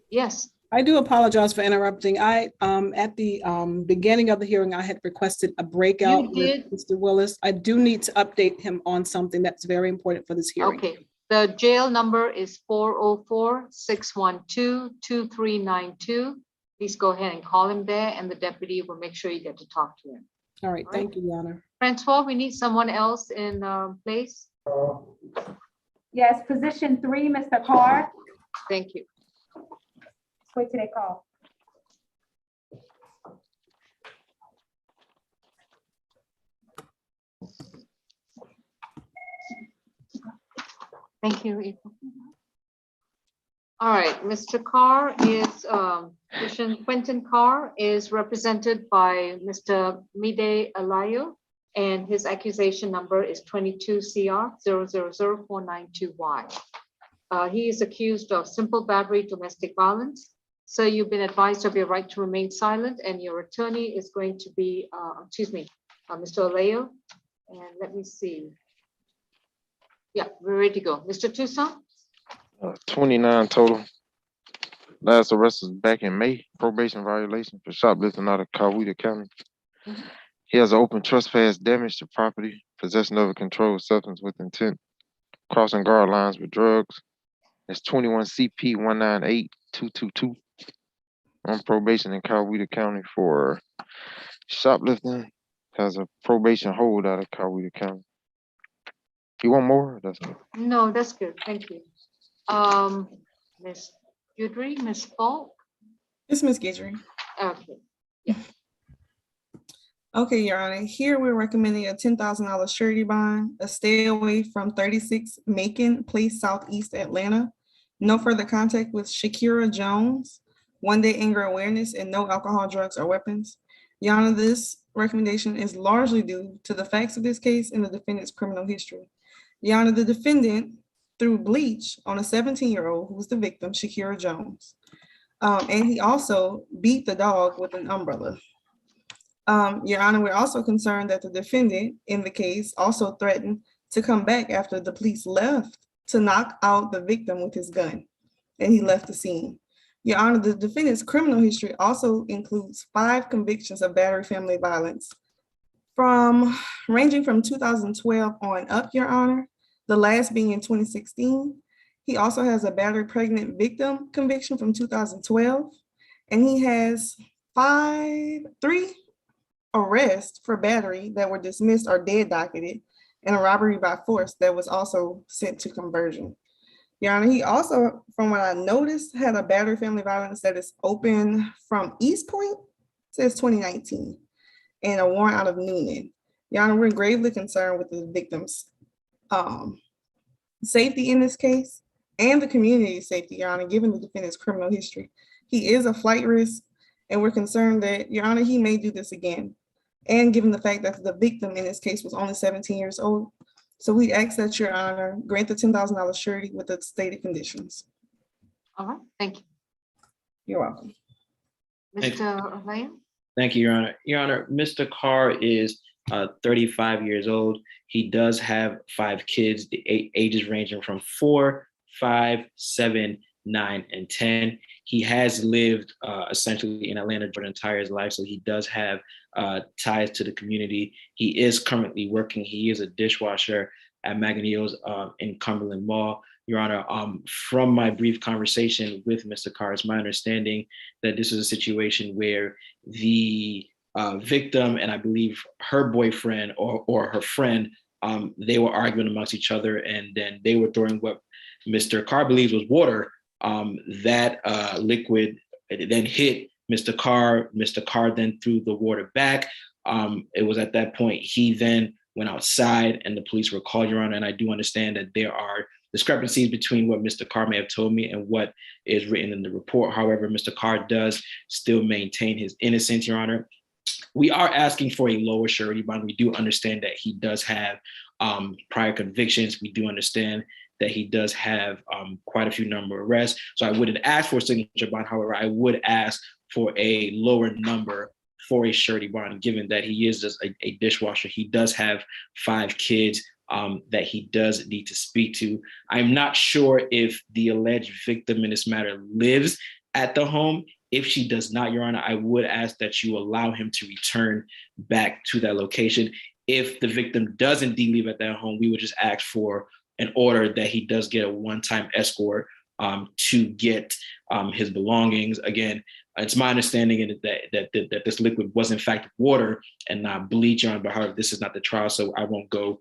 [SPEAKER 1] Yes.
[SPEAKER 9] I do apologize for interrupting. I, at the beginning of the hearing, I had requested a breakout
[SPEAKER 1] You did.
[SPEAKER 9] with Mr. Willis. I do need to update him on something that's very important for this hearing.
[SPEAKER 1] Okay, the jail number is 404-612-2392. Please go ahead and call him there, and the deputy will make sure you get to talk to him.
[SPEAKER 9] All right, thank you, Your Honor.
[SPEAKER 1] Francois, we need someone else in place.
[SPEAKER 5] Yes, position 3, Mr. Carr.
[SPEAKER 1] Thank you.
[SPEAKER 5] Wait till they call.
[SPEAKER 1] Thank you, April. All right, Mr. Carr is, Quentin Carr is represented by Mr. Mide Alayo, and his accusation number is 22 CR 0000492Y. He is accused of simple battery, domestic violence. So you've been advised of your right to remain silent, and your attorney is going to be, Mr. Alayo. And let me see. Yeah, we're ready to go. Mr. Toussaint?
[SPEAKER 6] 29 total. Last arrest was back in May. Probation violation for shoplifting out of Coweta County. He has open trespass, damage to property, possession of a controlled substance with intent, crossing guard lines with drugs. That's 21 CP 198222. On probation in Coweta County for shoplifting. Has a probation hold out of Coweta County. You want more? That's it.
[SPEAKER 1] No, that's good. Thank you. Ms. Guidry, Ms. Falk?
[SPEAKER 7] It's Ms. Guidry.
[SPEAKER 1] Okay.
[SPEAKER 7] Okay, Your Honor. Here we're recommending a $10,000 surety bond, a stay away from 36 Macon Place, Southeast Atlanta. No further contact with Shakira Jones. One-day anger awareness, and no alcohol, drugs, or weapons. Your Honor, this recommendation is largely due to the facts of this case and the defendant's criminal history. Your Honor, the defendant threw bleach on a 17-year-old who was the victim, Shakira Jones. And he also beat the dog with an umbrella. Your Honor, we're also concerned that the defendant in the case also threatened to come back after the police left to knock out the victim with his gun, and he left the scene. Your Honor, the defendant's criminal history also includes 5 convictions of battery family violence, ranging from 2012 on up, Your Honor, the last being in 2016. He also has a battery pregnant victim conviction from 2012, and he has 3 arrests for battery that were dismissed or dead docketed, and a robbery by force that was also sent to conversion. Your Honor, he also, from what I noticed, had a battery family violence that is open from East Point, says 2019, and a warrant out of Noonan. Your Honor, we're gravely concerned with the victim's safety in this case and the community's safety, Your Honor, given the defendant's criminal history. He is a flight risk, and we're concerned that, Your Honor, he may do this again. And given the fact that the victim in this case was only 17 years old. So we ask that, Your Honor, grant the $10,000 surety with the stated conditions.
[SPEAKER 1] All right, thank you.
[SPEAKER 7] You're welcome.
[SPEAKER 1] Mr. Olayo?
[SPEAKER 12] Thank you, Your Honor. Your Honor, Mr. Carr is 35 years old. He does have 5 kids, the ages ranging from 4, 5, 7, 9, and 10. He has lived essentially in Atlanta for his entire life, so he does have ties to the community. He is currently working. He is a dishwasher at Manganiello's in Cumberland Mall. Your Honor, from my brief conversation with Mr. Carr, it's my understanding that this is a situation where the victim and I believe her boyfriend or her friend, they were arguing amongst each other, and then they were throwing what Mr. Carr believes was water. That liquid then hit Mr. Carr. Mr. Carr then threw the water back. It was at that point he then went outside and the police were called, Your Honor. And I do understand that there are discrepancies between what Mr. Carr may have told me and what is written in the report. However, Mr. Carr does still maintain his innocence, Your Honor. We are asking for a lower surety bond. We do understand that he does have prior convictions. We do understand that he does have quite a few number of arrests. So I wouldn't ask for a signature bond. However, I would ask for a lower number for a surety bond, given that he is just a dishwasher. He does have 5 kids that he does need to speak to. I'm not sure if the alleged victim in this matter lives at the home. If she does not, Your Honor, I would ask that you allow him to return back to that location. If the victim does indeed live at that home, we would just ask for an order that he does get a one-time escort to get his belongings. Again, it's my understanding that this liquid was in fact water and not bleach, Your Honor, but however, this is not the trial, so I won't go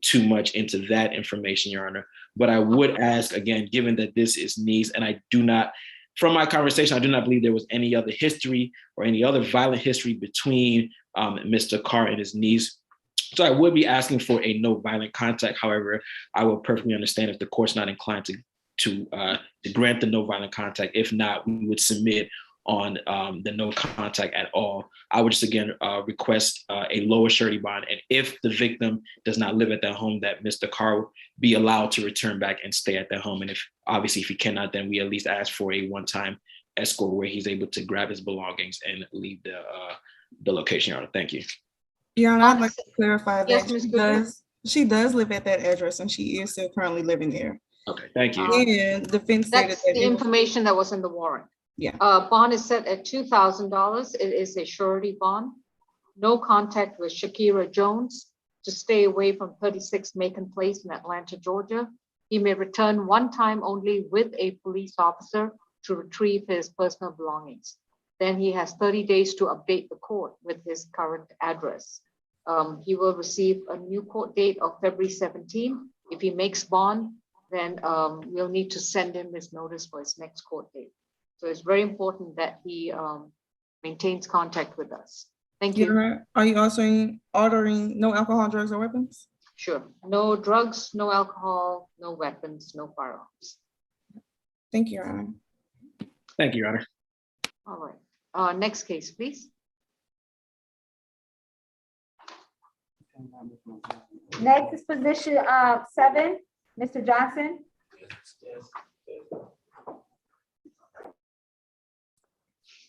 [SPEAKER 12] too much into that information, Your Honor. But I would ask, again, given that this is niece, and I do not, from my conversation, I do not believe there was any other history or any other violent history between Mr. Carr and his niece. So I would be asking for a no violent contact. However, I will perfectly understand if the court's not inclined to grant the no violent contact. If not, we would submit on the no contact at all. I would just again request a lower surety bond. And if the victim does not live at that home, that Mr. Carr be allowed to return back and stay at that home. And if obviously if he cannot, then we at least ask for a one-time escort where he's able to grab his belongings and leave the location, Your Honor. Thank you.
[SPEAKER 7] Your Honor, I'd like to clarify
[SPEAKER 1] Yes,
[SPEAKER 7] that
[SPEAKER 1] Ms. Goodwin.
[SPEAKER 7] she does live at that address and she is still currently living there.
[SPEAKER 12] Okay, thank you.
[SPEAKER 7] And the defense stated
[SPEAKER 1] That's
[SPEAKER 7] that
[SPEAKER 1] the
[SPEAKER 7] it was-
[SPEAKER 1] information that was in the warrant.
[SPEAKER 7] Yeah.
[SPEAKER 1] Bond is set at $2,000. It is a surety bond. No contact with Shakira Jones to stay away from 36 Macon Place in Atlanta, Georgia. He may return one time only with a police officer to retrieve his personal belongings. Then he has 30 days to update the court with his current address. He will receive a new court date of February 17. If he makes bond, then we'll need to send him his notice for his next court date. So it's very important that he maintains contact with us. Thank you.
[SPEAKER 7] Your Honor, are you also ordering no alcohol, drugs, or weapons?
[SPEAKER 1] Sure. No drugs, no alcohol, no weapons, no firearms.
[SPEAKER 7] Thank you, Your Honor.
[SPEAKER 12] Thank you, Your Honor.
[SPEAKER 1] All right. Next case, please.
[SPEAKER 5] Next is position 7, Mr. Johnson.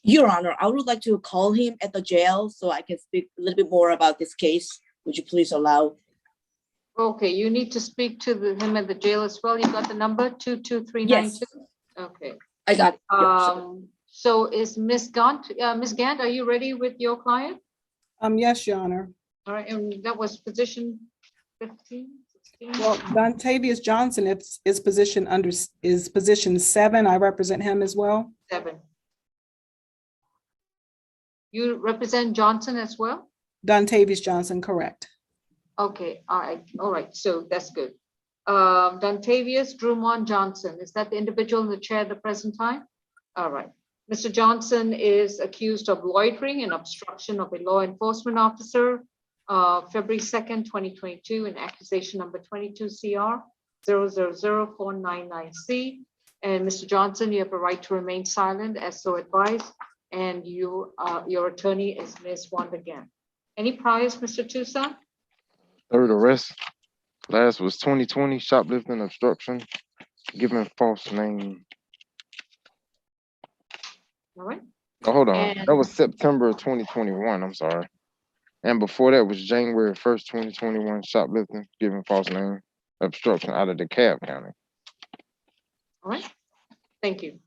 [SPEAKER 3] Your Honor, I would like to call him at the jail so I can speak a little bit more about this case. Would you please allow?
[SPEAKER 1] Okay, you need to speak to him at the jail as well. You got the number 22392?
[SPEAKER 3] Yes.
[SPEAKER 1] Okay.
[SPEAKER 3] I got it. Yeah, sure.
[SPEAKER 1] So is Ms. Gant, Ms. Gant, are you ready with your client?
[SPEAKER 9] Yes, Your Honor.
[SPEAKER 1] All right, and that was position 15, 16?
[SPEAKER 9] Well, Dontavius Johnson is position 7. I represent him as well.
[SPEAKER 1] 7. You represent Johnson as well?
[SPEAKER 9] Dontavius Johnson, correct.
[SPEAKER 1] Okay, all right, so that's good. Dontavius Drummond Johnson, is that the individual in the chair at the present time? All right. Mr. Johnson is accused of loitering and obstruction of a law enforcement officer, February 2nd, 2022, in accusation number 22 CR 0000499C. And Mr. Johnson, you have a right to remain silent as so advised. And your attorney is Ms. Wanda Gant. Any priors, Mr. Tucson?
[SPEAKER 6] Third arrest. Last was 2020, shoplifting, obstruction, giving false name.
[SPEAKER 1] All right.
[SPEAKER 6] Oh, hold on.
[SPEAKER 1] And-
[SPEAKER 6] That was September of 2021. I'm sorry. And before that was January 1st, 2021, shoplifting, giving false name, obstruction out of DeKalb County.
[SPEAKER 1] All right. Thank you.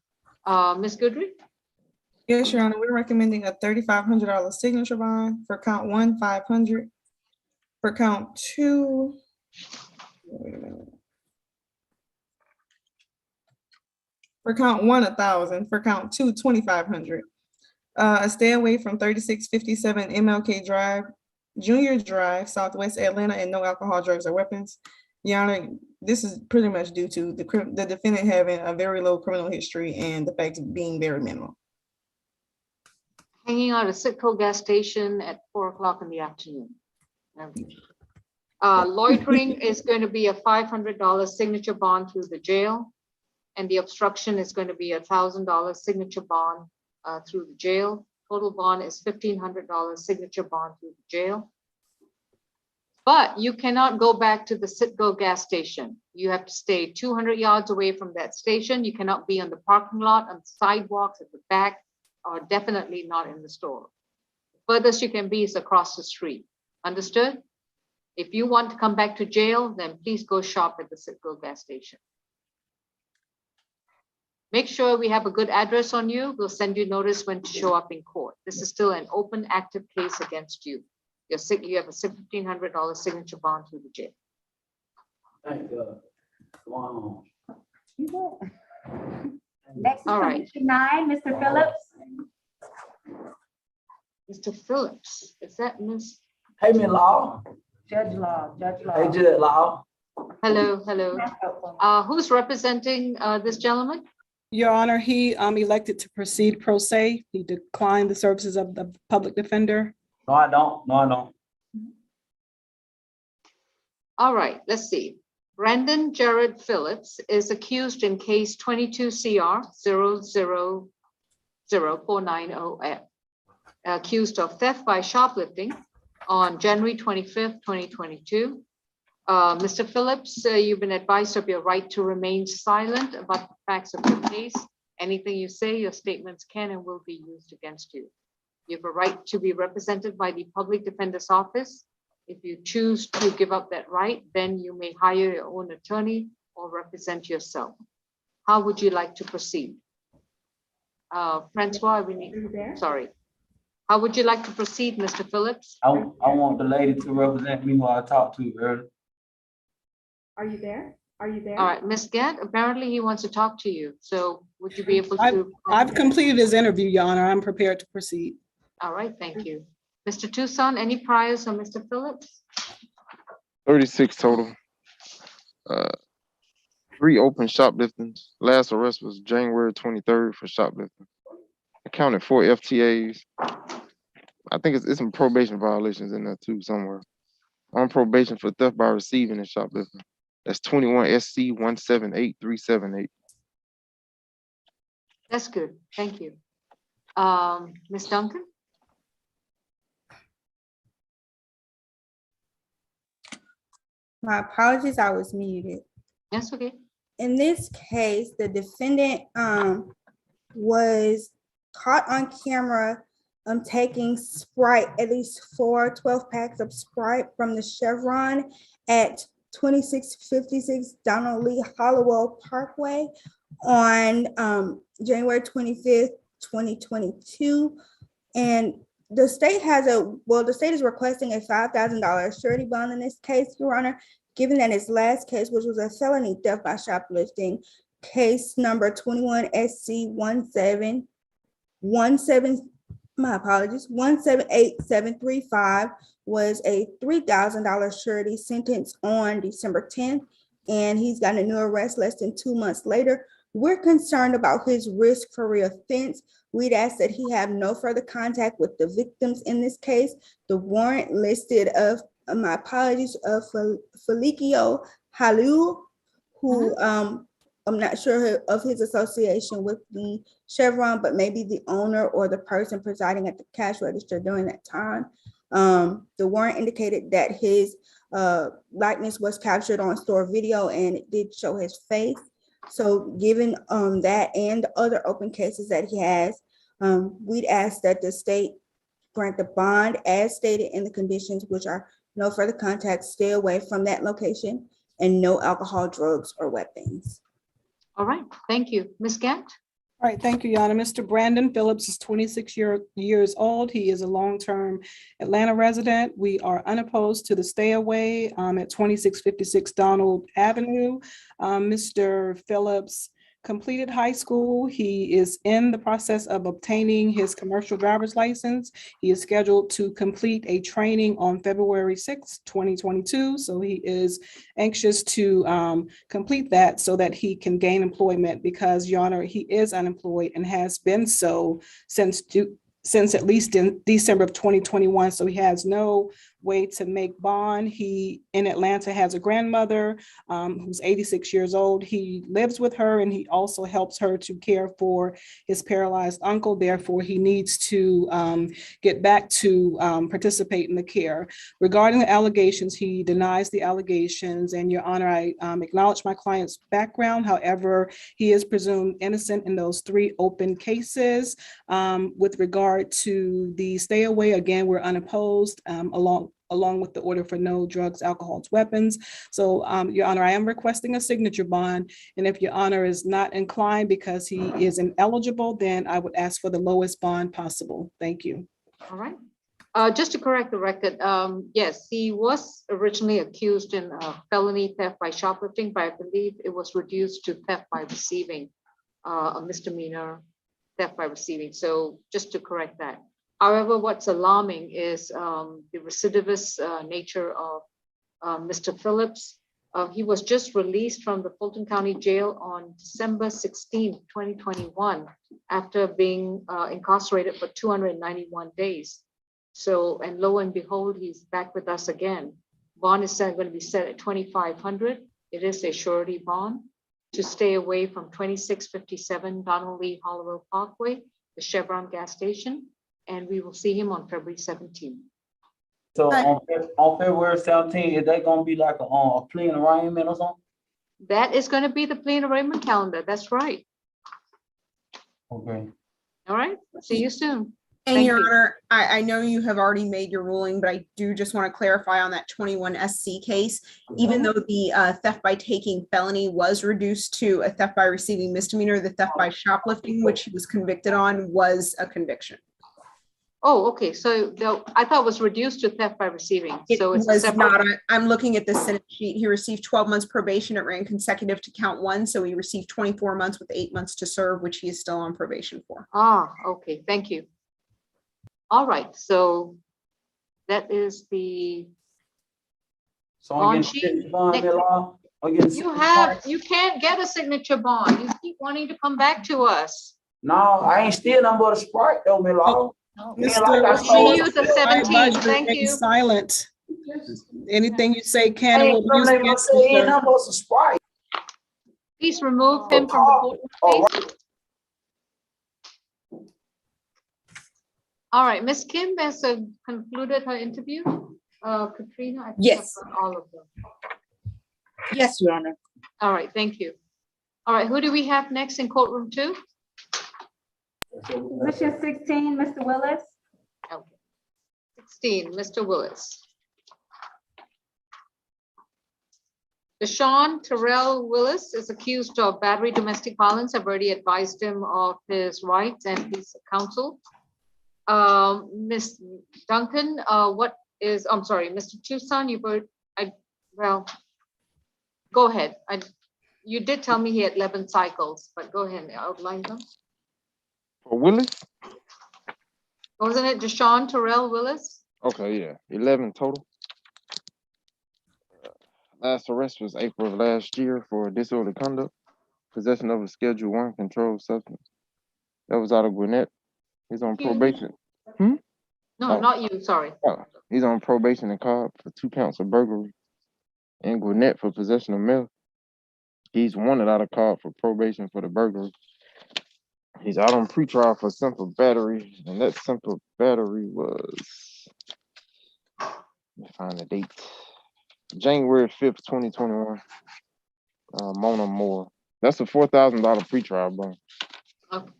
[SPEAKER 1] Ms. Goodry?
[SPEAKER 7] Yes, Your Honor, we're recommending a $3,500 signature bond for count 1, 500. For count 2, Wait a minute. For count one, 1,000. For count two, 2,500. Stay away from 3657 MLK Drive, Junior Drive, Southwest Atlanta, and no alcohol, drugs, or weapons. Your Honor, this is pretty much due to the defendant having a very low criminal history and the facts being very minimal.
[SPEAKER 1] Hanging out at Citgo gas station at 4 o'clock in the afternoon. Loitering is going to be a $500 signature bond through the jail. And the obstruction is going to be a $1,000 signature bond through the jail. Total bond is $1,500 signature bond through the jail. But you cannot go back to the Citgo gas station. You have to stay 200 yards away from that station. You cannot be on the parking lot, on the sidewalks at the back, or definitely not in the store. Furthest you can be is across the street. Understood? If you want to come back to jail, then please go shop at the Citgo gas station. Make sure we have a good address on you. We'll send you notice when to show up in court. This is still an open, active case against you. You have a $1,500 signature bond through the jail.
[SPEAKER 14] Thank God. Wow.
[SPEAKER 4] Next is
[SPEAKER 1] All right.
[SPEAKER 5] Position 9, Mr. Phillips.
[SPEAKER 1] Mr. Phillips, is that Miss?
[SPEAKER 14] Hey, Miss Law.
[SPEAKER 5] Judge Law, Judge Law.
[SPEAKER 14] Hey, Judge Law.
[SPEAKER 1] Hello, hello. Who's representing this gentleman?
[SPEAKER 9] Your Honor, he elected to proceed pro se. He declined the services of the public defender.
[SPEAKER 14] No, I don't. No, I don't.
[SPEAKER 1] All right, let's see. Brandon Jared Phillips is accused in case 22 CR 000490F, accused of theft by shoplifting on January 25th, 2022. Mr. Phillips, you've been advised of your right to remain silent about the facts of the case. Anything you say, your statements can and will be used against you. You have a right to be represented by the public defender's office. If you choose to give up that right, then you may hire your own attorney or represent yourself. How would you like to proceed? Francois, sorry. How would you like to proceed, Mr. Phillips?
[SPEAKER 14] I want the lady to represent me who I talked to earlier.
[SPEAKER 5] Are you there? Are you there?
[SPEAKER 1] All right, Ms. Gant, apparently he wants to talk to you. So would you be able to?
[SPEAKER 9] I've completed his interview, Your Honor. I'm prepared to proceed.
[SPEAKER 1] All right, thank you. Mr. Tucson, any priors on Mr. Phillips?
[SPEAKER 6] 36 total. 3 open shopliftings. Last arrest was January 23rd for shoplifting. Accounted 4 FTAs. I think it's some probation violations in there too somewhere. On probation for theft by receiving and shoplifting. That's 21 SC 178378.
[SPEAKER 1] That's good, thank you. Ms. Duncan?
[SPEAKER 10] My apologies, I was muted.
[SPEAKER 1] That's okay.
[SPEAKER 10] In this case, the defendant was caught on camera taking Sprite, at least 4 12-packs of Sprite from the Chevron at 2656 Donald Lee Hollowell Parkway on January 25th, 2022. And the state the state is requesting a $5,000 surety bond in this case, Your Honor, given that its last case, which was a felony theft by shoplifting, case number 21 SC 178735 was a $3,000 surety sentence on December 10th, and he's got a new arrest less than 2 months later. We're concerned about his risk for reoffense. We'd ask that he have no further contact with the victims in this case. The warrant listed of, my apologies, of Felikio Halu, who I'm not sure of his association with the Chevron, but maybe the owner or the person presiding at the cash register during that time. The warrant indicated that his likeness was captured on store video and it did show his face. So given that and other open cases that he has, we'd ask that the state grant the bond as stated in the conditions, which are no further contact, stay away from that location, and no alcohol, drugs, or weapons.
[SPEAKER 1] All right, thank you. Ms. Gant?
[SPEAKER 9] All right, thank you, Your Honor. Mr. Brandon Phillips is 26 years old. He is a long-term Atlanta resident. We are unopposed to the stay away at 2656 Donald Avenue. Mr. Phillips completed high school. He is in the process of obtaining his commercial driver's license. He is scheduled to complete a training on February 6th, 2022. So he is anxious to complete that so that he can gain employment because, Your Honor, he is unemployed and has been so since at least in December of 2021. So he has no way to make bond. He in Atlanta has a grandmother who's 86 years old. He lives with her and he also helps her to care for his paralyzed uncle. Therefore, he needs to get back to participate in the care. Regarding the allegations, he denies the allegations. And Your Honor, I acknowledge my client's background. However, he is presumed innocent in those 3 open cases. With regard to the stay away, again, we're unopposed along with the order for no drugs, alcohols, weapons. So, Your Honor, I am requesting a signature bond. And if Your Honor is not inclined because he is ineligible, then I would ask for the lowest bond possible. Thank you.
[SPEAKER 1] All right. Just to correct the record, yes, he was originally accused in felony theft by shoplifting, but I believe it was reduced to theft by receiving, a misdemeanor theft by receiving. So just to correct that. However, what's alarming is the recidivist nature of Mr. Phillips. He was just released from the Fulton County Jail on December 16, 2021, after being incarcerated for 291 days. So, and lo and behold, he's back with us again. Bond is going to be set at $2,500. It is a surety bond to stay away from 2657 Donald Lee Hollowell Parkway, the Chevron gas station. And we will see him on February 17th.
[SPEAKER 14] So on February 17th, is that gonna be like a plea and arraignment or something?
[SPEAKER 1] That is going to be the plea and arraignment calendar. That's right.
[SPEAKER 14] Okay.
[SPEAKER 1] All right. See you soon.
[SPEAKER 8] And
[SPEAKER 1] Thank
[SPEAKER 8] Your
[SPEAKER 1] you.
[SPEAKER 8] Honor, I know you have already made your ruling, but I do just want to clarify on that 21 SC case. Even though the theft by taking felony was reduced to a theft by receiving misdemeanor, the theft by shoplifting, which he was convicted on, was a conviction.
[SPEAKER 1] Oh, okay. So I thought it was reduced to theft by receiving.
[SPEAKER 8] It
[SPEAKER 1] So it's
[SPEAKER 8] was
[SPEAKER 1] separate.
[SPEAKER 8] not. I'm looking at the sentence sheet. He received 12 months probation. It ran consecutive to count 1. So he received 24 months with 8 months to serve, which he is still on probation for.
[SPEAKER 1] Ah, okay. Thank you. All right. So that is the
[SPEAKER 14] So
[SPEAKER 1] bond sheet. You can't get a signature bond. You keep wanting to come back to us.
[SPEAKER 14] No, I ain't still nothing but a Sprite though, me law.
[SPEAKER 1] See you the 17th. Thank you.
[SPEAKER 9] Silent. Anything you say can
[SPEAKER 14] I
[SPEAKER 9] and
[SPEAKER 14] ain't
[SPEAKER 9] will be
[SPEAKER 14] gonna
[SPEAKER 9] used
[SPEAKER 14] say
[SPEAKER 9] against you,
[SPEAKER 14] nothing
[SPEAKER 9] sir.
[SPEAKER 14] but some Sprite.
[SPEAKER 1] Please remove him from the court, please. All right, Ms. Kim has concluded her interview. Katrina, I think
[SPEAKER 3] Yes.
[SPEAKER 1] I've got all of them.
[SPEAKER 3] Yes, Your Honor.
[SPEAKER 1] All right, thank you. All right, who do we have next in courtroom 2?
[SPEAKER 5] Position 16, Mr. Willis.
[SPEAKER 1] Okay. 16, Mr. Willis. Deshaun Terrell Willis is accused of battery domestic violence. I've already advised him of his rights and his counsel. Ms. Duncan, I'm sorry, Mr. Tucson, go ahead. You did tell me he had 11 cycles, but go ahead and outline them.
[SPEAKER 6] For Willis?
[SPEAKER 1] Wasn't it Deshaun Terrell Willis?
[SPEAKER 6] Okay, yeah, 11 total. Last arrest was April of last year for disorderly conduct, possession of a Schedule 1 controlled substance. That was out of Gwinnett. He's on probation.
[SPEAKER 1] No, not you, sorry.
[SPEAKER 6] He's on probation and Cobb for 2 counts of burglary, and Gwinnett for possession of meth. He's wanted out of Cobb for probation for the burglary. He's out on pretrial for simple battery, and that simple battery was, let me find the date, January 5th, 2021. Mona Moore. That's a $4,000 pretrial bond.
[SPEAKER 1] Okay.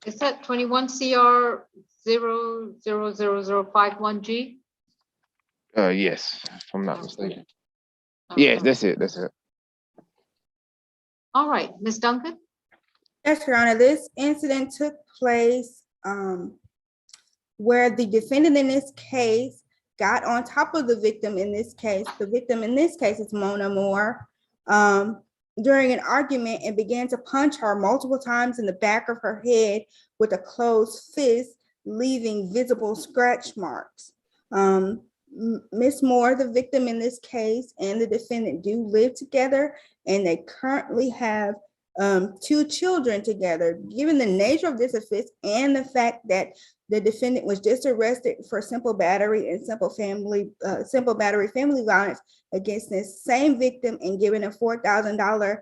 [SPEAKER 1] Is that 21 CR 00051G?
[SPEAKER 6] Yes, if I'm not mistaken. Yes, that's it.
[SPEAKER 1] All right, Ms. Duncan.
[SPEAKER 10] Yes, Your Honor, this incident took place where the defendant in this case got on top of the victim in this case. The victim in this case is Mona Moore during an argument and began to punch her multiple times in the back of her head with a closed fist, leaving visible scratch marks. Ms. Moore, the victim in this case, and the defendant do live together, and they currently have 2 children together. Given the nature of this offense and the fact that the defendant was just arrested for simple battery and simple battery family violence against this same victim and given a $4,000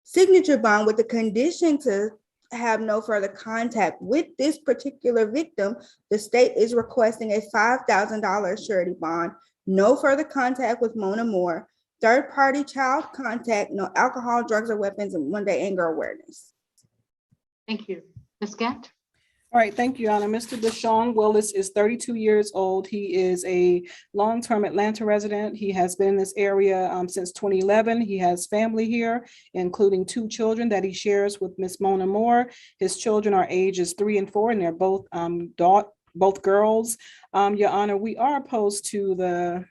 [SPEAKER 10] signature bond with the condition to have no further contact with this particular victim, the state is requesting a $5,000 surety bond, no further contact with Mona Moore, third-party child contact, no alcohol, drugs, or weapons, and 1-day anger awareness.
[SPEAKER 1] Thank you. Ms. Gant?
[SPEAKER 9] All right, thank you, Your Honor. Mr. Deshaun Willis is 32 years old. He is a long-term Atlanta resident. He has been in this area since 2011. He has family here, including 2 children that he shares with Miss Mona Moore. His children are ages 3 and 4, and they're both girls. Your Honor, we are opposed to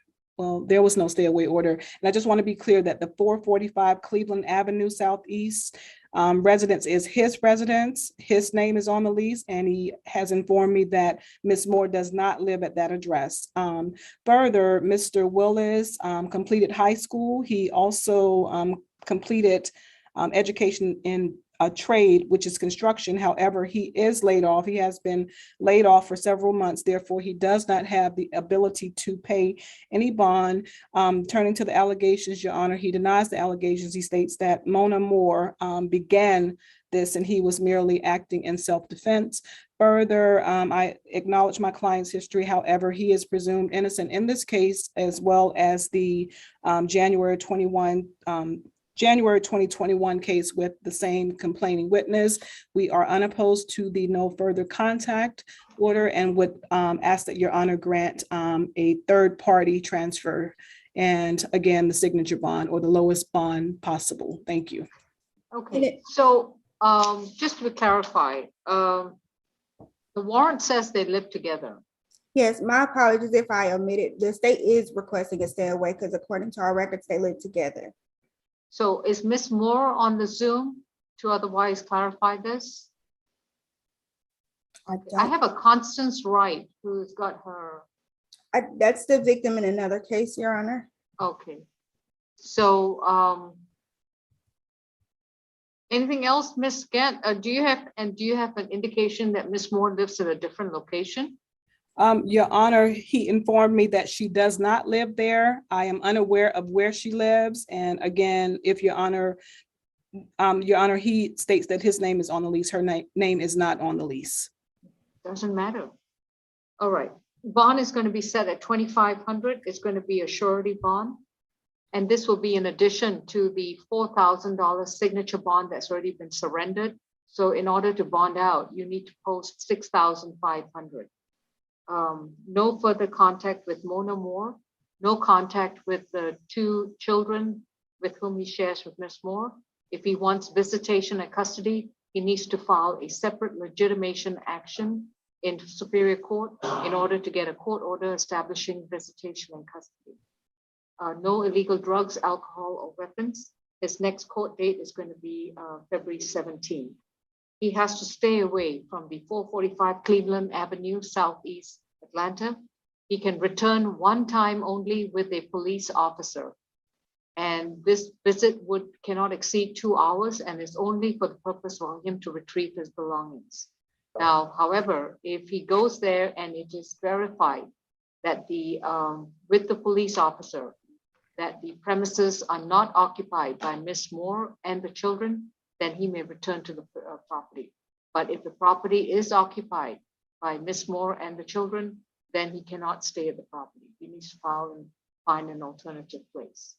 [SPEAKER 9] there was no stay away order. And I just want to be clear that the 445 Cleveland Avenue Southeast residence is his residence. His name is on the lease, and he has informed me that Ms. Moore does not live at that address. Further, Mr. Willis completed high school. He also completed education in a trade, which is construction. However, he is laid off. He has been laid off for several months. Therefore, he does not have the ability to pay any bond. Turning to the allegations, Your Honor, he denies the allegations. He states that Mona Moore began this and he was merely acting in self-defense. Further, I acknowledge my client's history. However, he is presumed innocent in this case, as well as the January 2021 case with the same complaining witness. We are unopposed to the no further contact order and would ask that Your Honor grant a third-party transfer and again, the signature bond or the lowest bond possible. Thank you.
[SPEAKER 1] Okay, so just to clarify, the warrant says they live together.
[SPEAKER 10] Yes, my apologies if I omitted. The state is requesting a stay away because according to our records, they live together.
[SPEAKER 1] So is Ms. Moore on the Zoom to otherwise clarify this? I have a Constance Wright who's got her.
[SPEAKER 10] That's the victim in another case, Your Honor.
[SPEAKER 1] Okay. So anything else, Ms. Gant? Do you have an indication that Ms. Moore lives at a different location?
[SPEAKER 9] Your Honor, he informed me that she does not live there. I am unaware of where she lives. And again, if Your Honor, he states that his name is on the lease. Her name is not on the lease.
[SPEAKER 1] Doesn't matter. All right. Bond is going to be set at $2,500. It's going to be a surety bond. And this will be in addition to the $4,000 signature bond that's already been surrendered. So in order to bond out, you need to post $6,500. No further contact with Mona Moore, no contact with the 2 children with whom he shares with Ms. Moore. If he wants visitation and custody, he needs to file a separate legitimation action in Superior Court in order to get a court order establishing visitation and custody. No illegal drugs, alcohol, or weapons. His next court date is going to be February 17th. He has to stay away from the 445 Cleveland Avenue, Southeast Atlanta. He can return one time only with a police officer. And this visit cannot exceed 2 hours and is only for the purpose of him to retrieve his belongings. Now, however, if he goes there and it is verified that with the police officer, that the premises are not occupied by Ms. Moore and the children, then he may return to the property. But if the property is occupied by Ms. Moore and the children, then he cannot stay at the property. He needs to file and find an alternative place.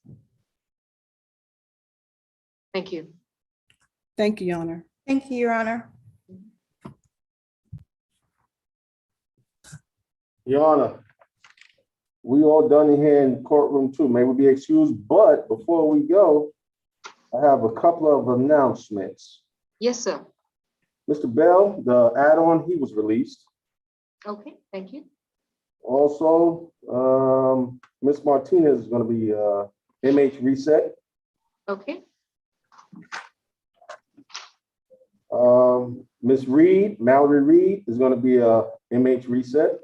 [SPEAKER 1] Thank you.
[SPEAKER 9] Thank you, Your Honor.
[SPEAKER 10] Thank you, Your Honor.
[SPEAKER 2] Your Honor, we all done here in courtroom 2. May we be excused, but before we go, I have a couple of announcements.
[SPEAKER 1] Yes, sir.
[SPEAKER 2] Mr. Bell, the add-on, he was released.
[SPEAKER 1] Okay, thank you.
[SPEAKER 2] Also, Ms. Martinez is going to be MH reset.
[SPEAKER 1] Okay,
[SPEAKER 2] Ms. Reed, Mallory Reed is going to be MH reset.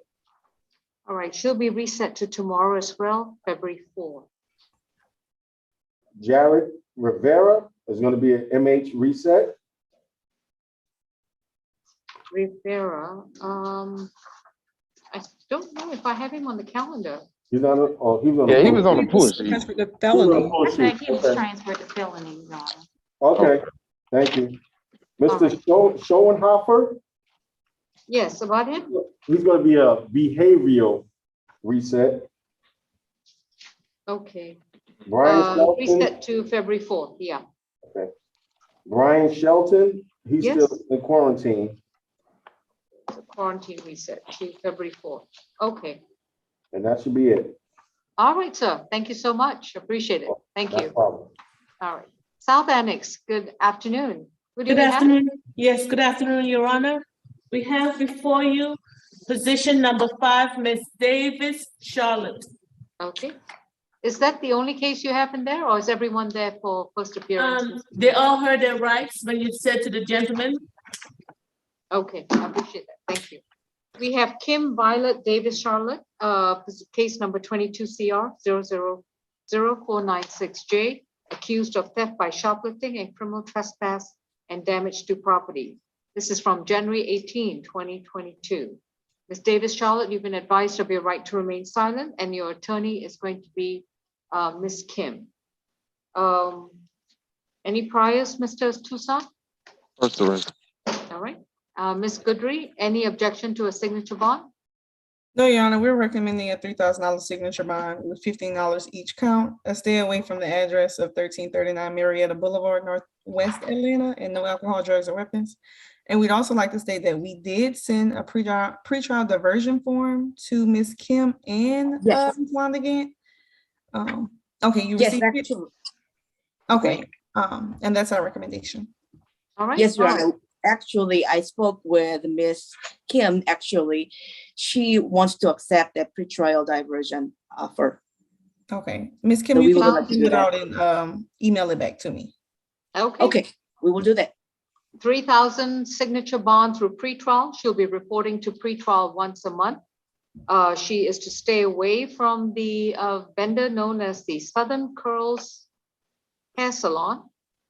[SPEAKER 1] all right. She'll be reset to tomorrow as well, February 4.
[SPEAKER 2] Jared Rivera is going to be an MH reset.
[SPEAKER 1] Rivera, I don't know if I have him on the calendar.
[SPEAKER 2] He's on the, oh, he was on
[SPEAKER 6] Yeah,
[SPEAKER 2] the
[SPEAKER 6] he was on the pull sheet.
[SPEAKER 9] Transferred to felony.
[SPEAKER 2] pull
[SPEAKER 5] I think
[SPEAKER 2] sheet.
[SPEAKER 5] he was
[SPEAKER 2] Okay.
[SPEAKER 5] transferred to felony, Your Honor.
[SPEAKER 2] Okay, thank you. Mr.
[SPEAKER 1] All
[SPEAKER 2] Schoenhofer,
[SPEAKER 1] Yes, about him?
[SPEAKER 2] he's going to be a behavioral reset.
[SPEAKER 1] Okay.
[SPEAKER 2] Brian Shelton,
[SPEAKER 1] Reset to February 4th, yeah.
[SPEAKER 2] okay. Brian Shelton, he's
[SPEAKER 1] Yes.
[SPEAKER 2] still in quarantine,
[SPEAKER 1] So quarantine reset to February 4th. Okay.
[SPEAKER 2] and that should be it.
[SPEAKER 1] All right, sir. Thank you so much. Appreciate it. Thank
[SPEAKER 2] No
[SPEAKER 1] you.
[SPEAKER 2] problem.
[SPEAKER 1] All right. South Annex, good afternoon. Who do
[SPEAKER 15] Good
[SPEAKER 1] we have?
[SPEAKER 15] afternoon. Yes, good afternoon, Your Honor. We have before you position number 5, Ms. Davis Charlotte.
[SPEAKER 1] Okay. Is that the only case you have in there, or is everyone there for first appearance?
[SPEAKER 15] They all heard their rights when you said to the gentleman.
[SPEAKER 1] Okay, I appreciate that. Thank you. We have Kim Violet Davis Charlotte, case number 22 CR 0000496J, accused of theft by shoplifting and criminal trespass and damage to property. This is from January 18, 2022. Ms. Davis Charlotte, you've been advised of your right to remain silent, and your attorney is going to be Ms. Kim. Any priors, Mr. Toussaint?
[SPEAKER 6] First arrest.
[SPEAKER 1] All right. Ms. Goodry, any objection to a signature bond?
[SPEAKER 7] No, Your Honor, we're recommending a $3,000 signature bond with $15 each count, a stay away from the address of 1339 Marietta Boulevard, Northwest Atlanta, and no alcohol, drugs, or weapons. And we'd also like to state that we did send a pretrial diversion form to Ms. Kim and
[SPEAKER 3] Yes.
[SPEAKER 7] Ms. Wandagant. Okay, you
[SPEAKER 3] Yes,
[SPEAKER 7] received it?
[SPEAKER 3] actually,
[SPEAKER 7] Okay, and that's our recommendation.
[SPEAKER 1] All right.
[SPEAKER 3] yes, Your
[SPEAKER 1] all right.
[SPEAKER 3] Honor. Actually, I spoke with Miss Kim. Actually, she wants to accept that pretrial diversion offer.
[SPEAKER 7] Okay, Ms. Kim,
[SPEAKER 3] So
[SPEAKER 7] you
[SPEAKER 3] we would
[SPEAKER 7] can
[SPEAKER 3] like to
[SPEAKER 7] fill
[SPEAKER 3] do
[SPEAKER 7] it out
[SPEAKER 3] that.
[SPEAKER 7] and email it back to me.
[SPEAKER 1] Okay.
[SPEAKER 3] Okay, we will do that.
[SPEAKER 1] 3,000 signature bond through pretrial. She'll be reporting to pretrial once a month. She is to stay away from the vendor known as the Southern Curls Hair Salon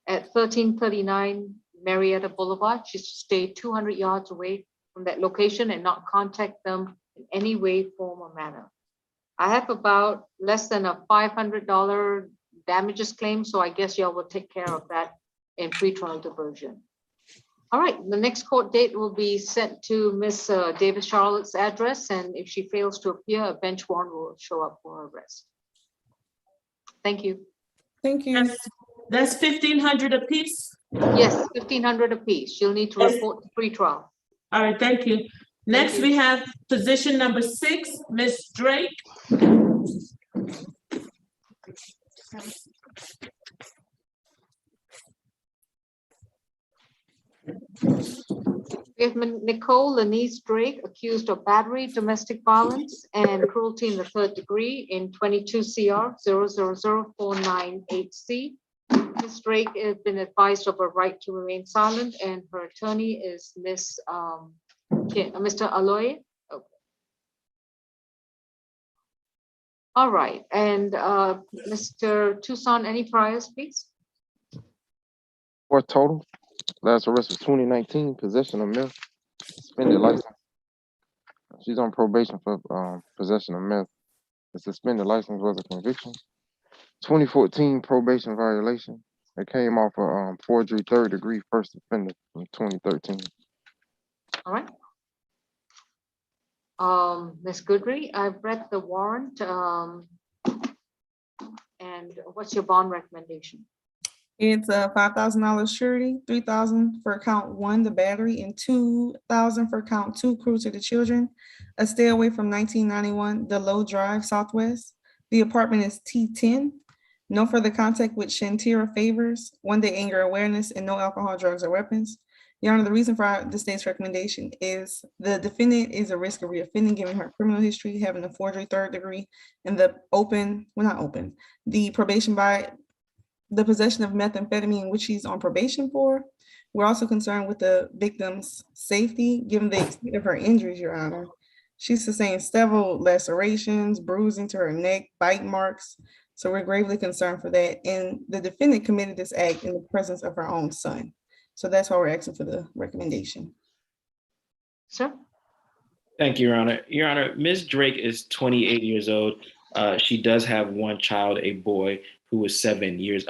[SPEAKER 1] at 1339 Marietta Boulevard. She's to stay 200 yards away from that location and not contact them in any way, form, or manner. I have about less than a $500 damages claim, so I guess y'all will take care of that in pretrial diversion. All right, the next court date will be sent to Miss Davis Charlotte's address, and if she fails to appear, a bench warrant will show up for her arrest. Thank you.
[SPEAKER 7] Thank you.
[SPEAKER 15] That's $1,500 apiece.
[SPEAKER 1] Yes, 1,500 apiece. She'll need to report to pretrial.
[SPEAKER 15] All right, thank you. Next, we have position number 6, Ms. Drake.
[SPEAKER 1] We have Nicole Lenise Drake, accused of battery, domestic violence, and cruelty in the 3rd degree in 22 CR 000498C. Ms. Drake has been advised of her right to remain silent, and her attorney is Mr. Aloy. Okay. All right, and Mr. Toussaint, any priors, please?
[SPEAKER 6] 4 total. Last arrest was 2019, possession of meth, suspended license. She's on probation for possession of meth. The suspended license was a conviction. 2014 probation violation. It came off a forgery 3rd degree first offender from 2013.
[SPEAKER 1] All right. Ms. Goodry, I've read the warrant. And what's your bond recommendation?
[SPEAKER 7] It's a $5,000 surety, $3,000 for count 1, the battery, and $2,000 for count 2, cruelty to children. A stay away from 1991, the Low Drive Southwest. The apartment is T10. No further contact with Shantira Favors, 1-day anger awareness, and no alcohol, drugs, or weapons. Your Honor, the reason for the state's recommendation is the defendant is a risk of reoffending given her criminal history, having a forgery 3rd degree, and the probation by the possession of methamphetamine, which she's on probation for. We're also concerned with the victim's safety, given the extent of her injuries, Your Honor. She sustained several lacerations, bruising to her neck, bite marks. So we're gravely concerned for that. And the defendant committed this act in the presence of her own son. So that's why we're asking for the recommendation.
[SPEAKER 1] Sir?
[SPEAKER 12] Thank you, Your Honor. Your Honor, Ms. Drake is 28 years old. She does have one child, a boy who is 7 years,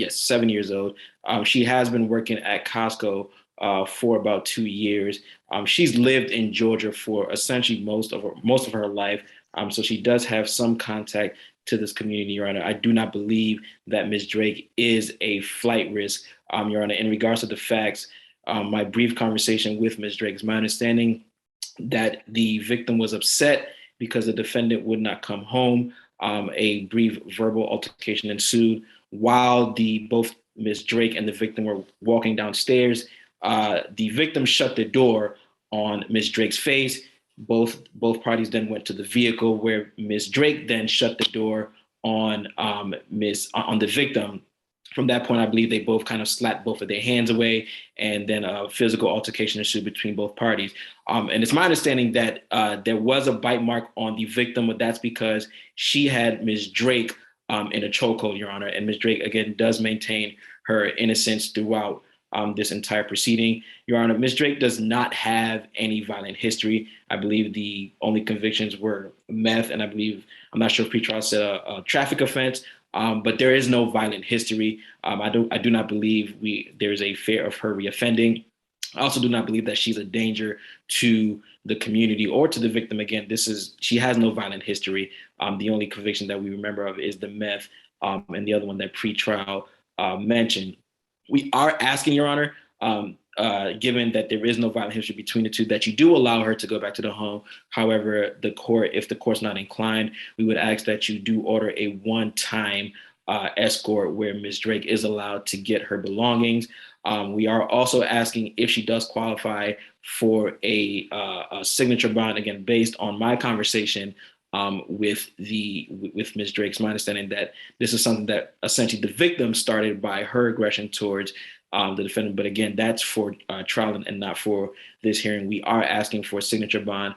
[SPEAKER 12] 7 years old. She has been working at Costco for about 2 years. She's lived in Georgia for essentially most of her life. So she does have some contact to this community, Your Honor. I do not believe that Ms. Drake is a flight risk, Your Honor. In regards to the facts, my brief conversation with Ms. Drake is my understanding that the victim was upset because the defendant would not come home. A brief verbal altercation ensued while both Ms. Drake and the victim were walking downstairs. The victim shut the door on Ms. Drake's face. Both parties then went to the vehicle where Ms. Drake then shut the door on the victim. From that point, I believe they both kind of slapped both of their hands away, and then a physical altercation ensued between both parties. And it's my understanding that there was a bite mark on the victim, but that's because she had Ms. Drake in a chokehold, Your Honor. And Ms. Drake, again, does maintain her innocence throughout this entire proceeding. Your Honor, Ms. Drake does not have any violent history. I believe the only convictions were meth, and I'm not sure if pretrial said a traffic offense. But there is no violent history. I do not believe there is a fear of her reoffending. I also do not believe that she's a danger to the community or to the victim. Again, she has no violent history. The only conviction that we remember of is the meth, and the other one that pretrial mentioned. We are asking, Your Honor, given that there is no violent history between the two, that you do allow her to go back to the home. However, if the court's not inclined, we would ask that you do order a one-time escort where Ms. Drake is allowed to get her belongings. We are also asking if she does qualify for a signature bond, again, based on my conversation with Ms. Drake's. My understanding that this is something that essentially the victim started by her aggression towards the defendant. But again, that's for trial and not for this hearing. We are asking for a signature bond.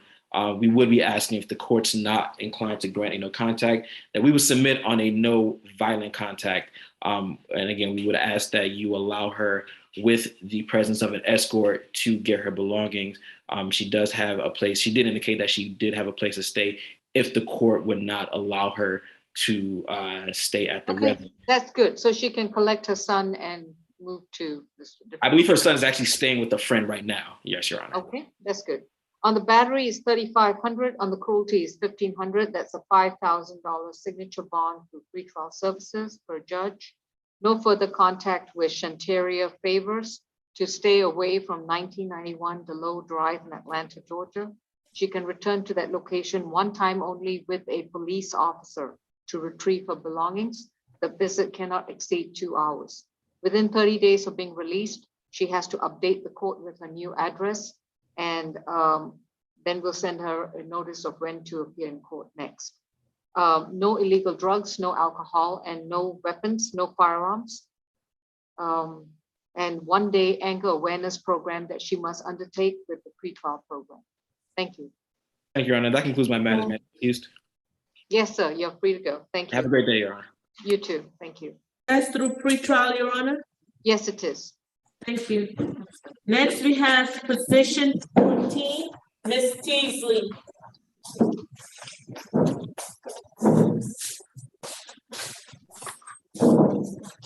[SPEAKER 12] We would be asking if the court's not inclined to grant a no contact, that we would submit on a no violent contact. And again, we would ask that you allow her, with the presence of an escort, to get her belongings. She does have a place. She did indicate that she did have a place to stay if the court would not allow her to stay at the residence.
[SPEAKER 1] That's good. So she can collect her son and move to this.
[SPEAKER 12] I believe her son is actually staying with a friend right now. Yes, Your Honor.
[SPEAKER 1] Okay, that's good. On the battery is $3,500. On the cruelty is $1,500. That's a $5,000 signature bond for pretrial services per judge. No further contact with Shantaria Favors to stay away from 1991 DeLoe Drive in Atlanta, Georgia. She can return to that location one time only with a police officer to retrieve her belongings. The visit cannot exceed 2 hours. Within 30 days of being released, she has to update the court with her new address, and then we'll send her a notice of when to appear in court next. No illegal drugs, no alcohol, and no weapons, no firearms. And 1-day anger awareness program that she must undertake with the pretrial program. Thank you.
[SPEAKER 12] Thank you, Your Honor. That concludes my matters, ma'am.
[SPEAKER 1] Yes, sir. You're free to go. Thank you.
[SPEAKER 12] Have a great day, Your Honor.
[SPEAKER 1] You too. Thank you.
[SPEAKER 15] That's through pretrial, Your Honor?
[SPEAKER 1] Yes, it is.
[SPEAKER 15] Thank you. Next, we have position 14, Ms. Teasley.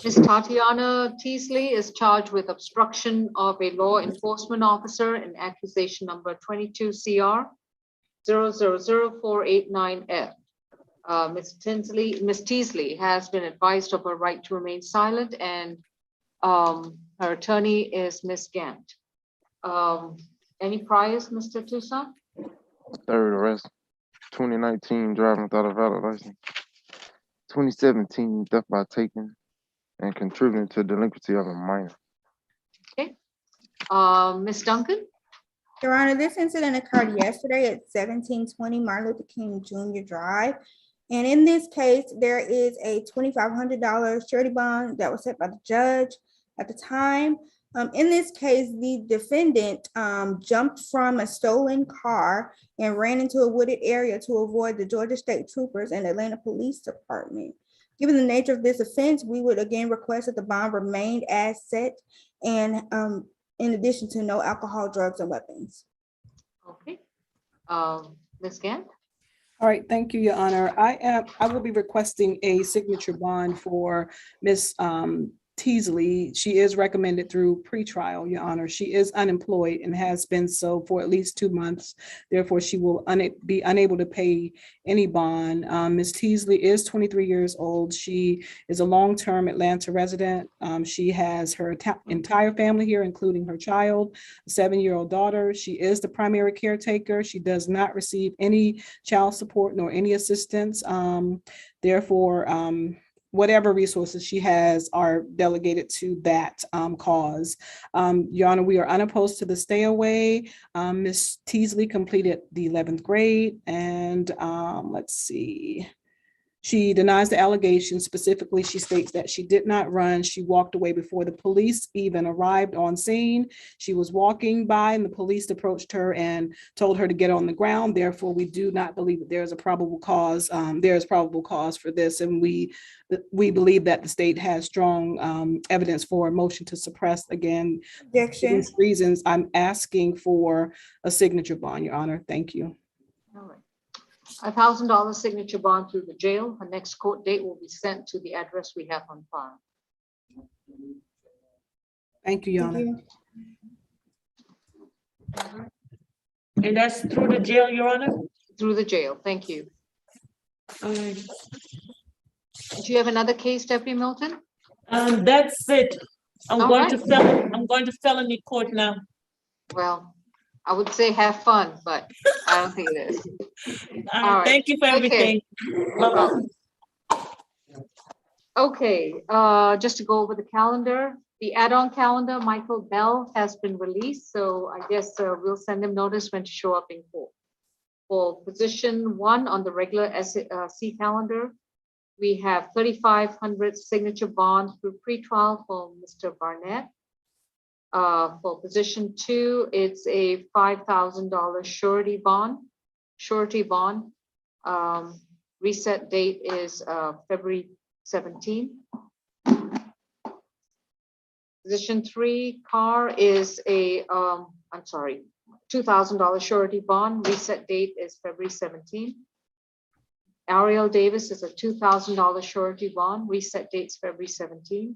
[SPEAKER 1] Ms. Tatiana Teasley is charged with obstruction of a law enforcement officer in accusation number 22 CR 000489F. Ms. Teasley has been advised of her right to remain silent, and her attorney is Ms. Gant. Any priors, Mr. Tucson?
[SPEAKER 6] Third arrest, 2019, driving without a valid license. 2017 theft by taking and contributing to delinquency of a minor.
[SPEAKER 1] Okay. Ms. Duncan?
[SPEAKER 10] Your Honor, this incident occurred yesterday at 1720 Martin Luther King Jr. Drive. And in this case, there is a $2,500 surety bond that was set by the judge at the time. In this case, the defendant jumped from a stolen car and ran into a wooded area to avoid the Georgia State Troopers and Atlanta Police Department. Given the nature of this offense, we would again request that the bond remained as set, and in addition to no alcohol, drugs, and weapons.
[SPEAKER 1] Okay. Ms. Gant?
[SPEAKER 9] All right, thank you, Your Honor. I will be requesting a signature bond for Miss Teasley. She is recommended through pretrial, Your Honor. She is unemployed and has been so for at least 2 months. Therefore, she will be unable to pay any bond. Ms. Teasley is 23 years old. She is a long-term Atlanta resident. She has her entire family here, including her child, a 7-year-old daughter. She is the primary caretaker. She does not receive any child support nor any assistance. Therefore, whatever resources she has are delegated to that cause. Your Honor, we are unopposed to the stay away. Ms. Teasley completed the 11th grade, and let's see. She denies the allegations. Specifically, she states that she did not run. She walked away before the police even arrived on scene. She was walking by and the police approached her and told her to get on the ground. Therefore, we do not believe that there is a probable cause. There is probable cause for this, and we believe that the state has strong evidence for a motion to suppress. Again, for these reasons, I'm asking for a signature bond, Your Honor. Thank you.
[SPEAKER 1] All right. $1,000 signature bond through the jail. Her next court date will be sent to the address we have on file.
[SPEAKER 9] Thank you, Your Honor.
[SPEAKER 15] And that's through the jail, Your Honor?
[SPEAKER 1] Through the jail. Thank you.
[SPEAKER 15] All right.
[SPEAKER 1] Do you have another case, Deputy Milton?
[SPEAKER 15] That's it. I'm
[SPEAKER 1] All
[SPEAKER 15] going
[SPEAKER 1] right.
[SPEAKER 15] to felony court now.
[SPEAKER 1] Well, I would say have fun, but I don't think it is.
[SPEAKER 15] All right. Thank you for everything.
[SPEAKER 1] No okay, just to go over the calendar, the add-on calendar, Michael Bell has been released, so I guess we'll send him notice when to show up in court. For position 1 on the regular C calendar, we have 3,500 signature bond through pretrial for Mr. Barnett. For position 2, it's a $5,000 surety bond. Reset date is February 17th. Position 3, Carr is a, $2,000 surety bond. Reset date is February 17th. Ariel Davis is a $2,000 surety bond. Reset date is February 17th.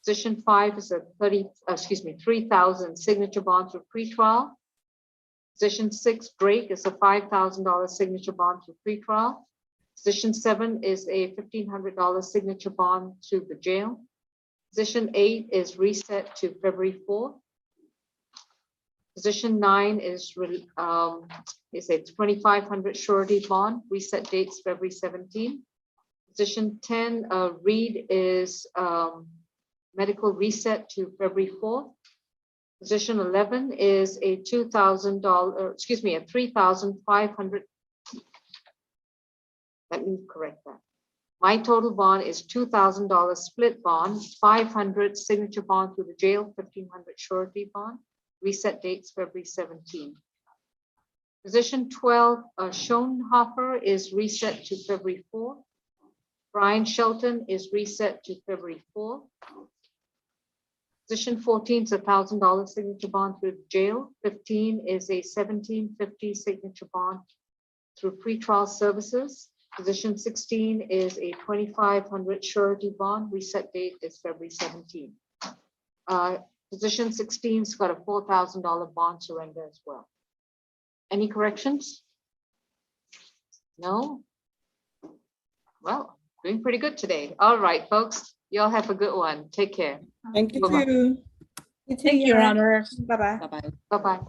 [SPEAKER 1] Position 5 is a 3,000 signature bond through pretrial. Position 6, Drake, is a $5,000 signature bond through pretrial. Position 7 is a $1,500 signature bond to the jail. Position 8 is reset to February 4th. Position 9 is a 2,500 surety bond. Reset dates February 17th. Position 10, Reed is medical reset to February 4th. Position 11 is a $3,500. Let me correct that. My total bond is $2,000 split bond, 500 signature bond through the jail, 1,500 surety bond. Reset dates February 17th. Position 12, Schoenhofer is reset to February 4th. Brian Shelton is reset to February 4th. Position 14 is a $1,000 signature bond through the jail. 15 is a $1,750 signature bond through pretrial services. Position 16 is a 2,500 surety bond. Reset date is February 17th. Position 16's got a $4,000 bond surrender as well. Any corrections? No? Well, doing pretty good today. All right, folks. Y'all have a good one. Take care.
[SPEAKER 9] Thank you.
[SPEAKER 1] Bye-bye.
[SPEAKER 10] Thank you, Your Honor. Bye-bye.
[SPEAKER 3] Bye-bye.
[SPEAKER 1] Bye-bye.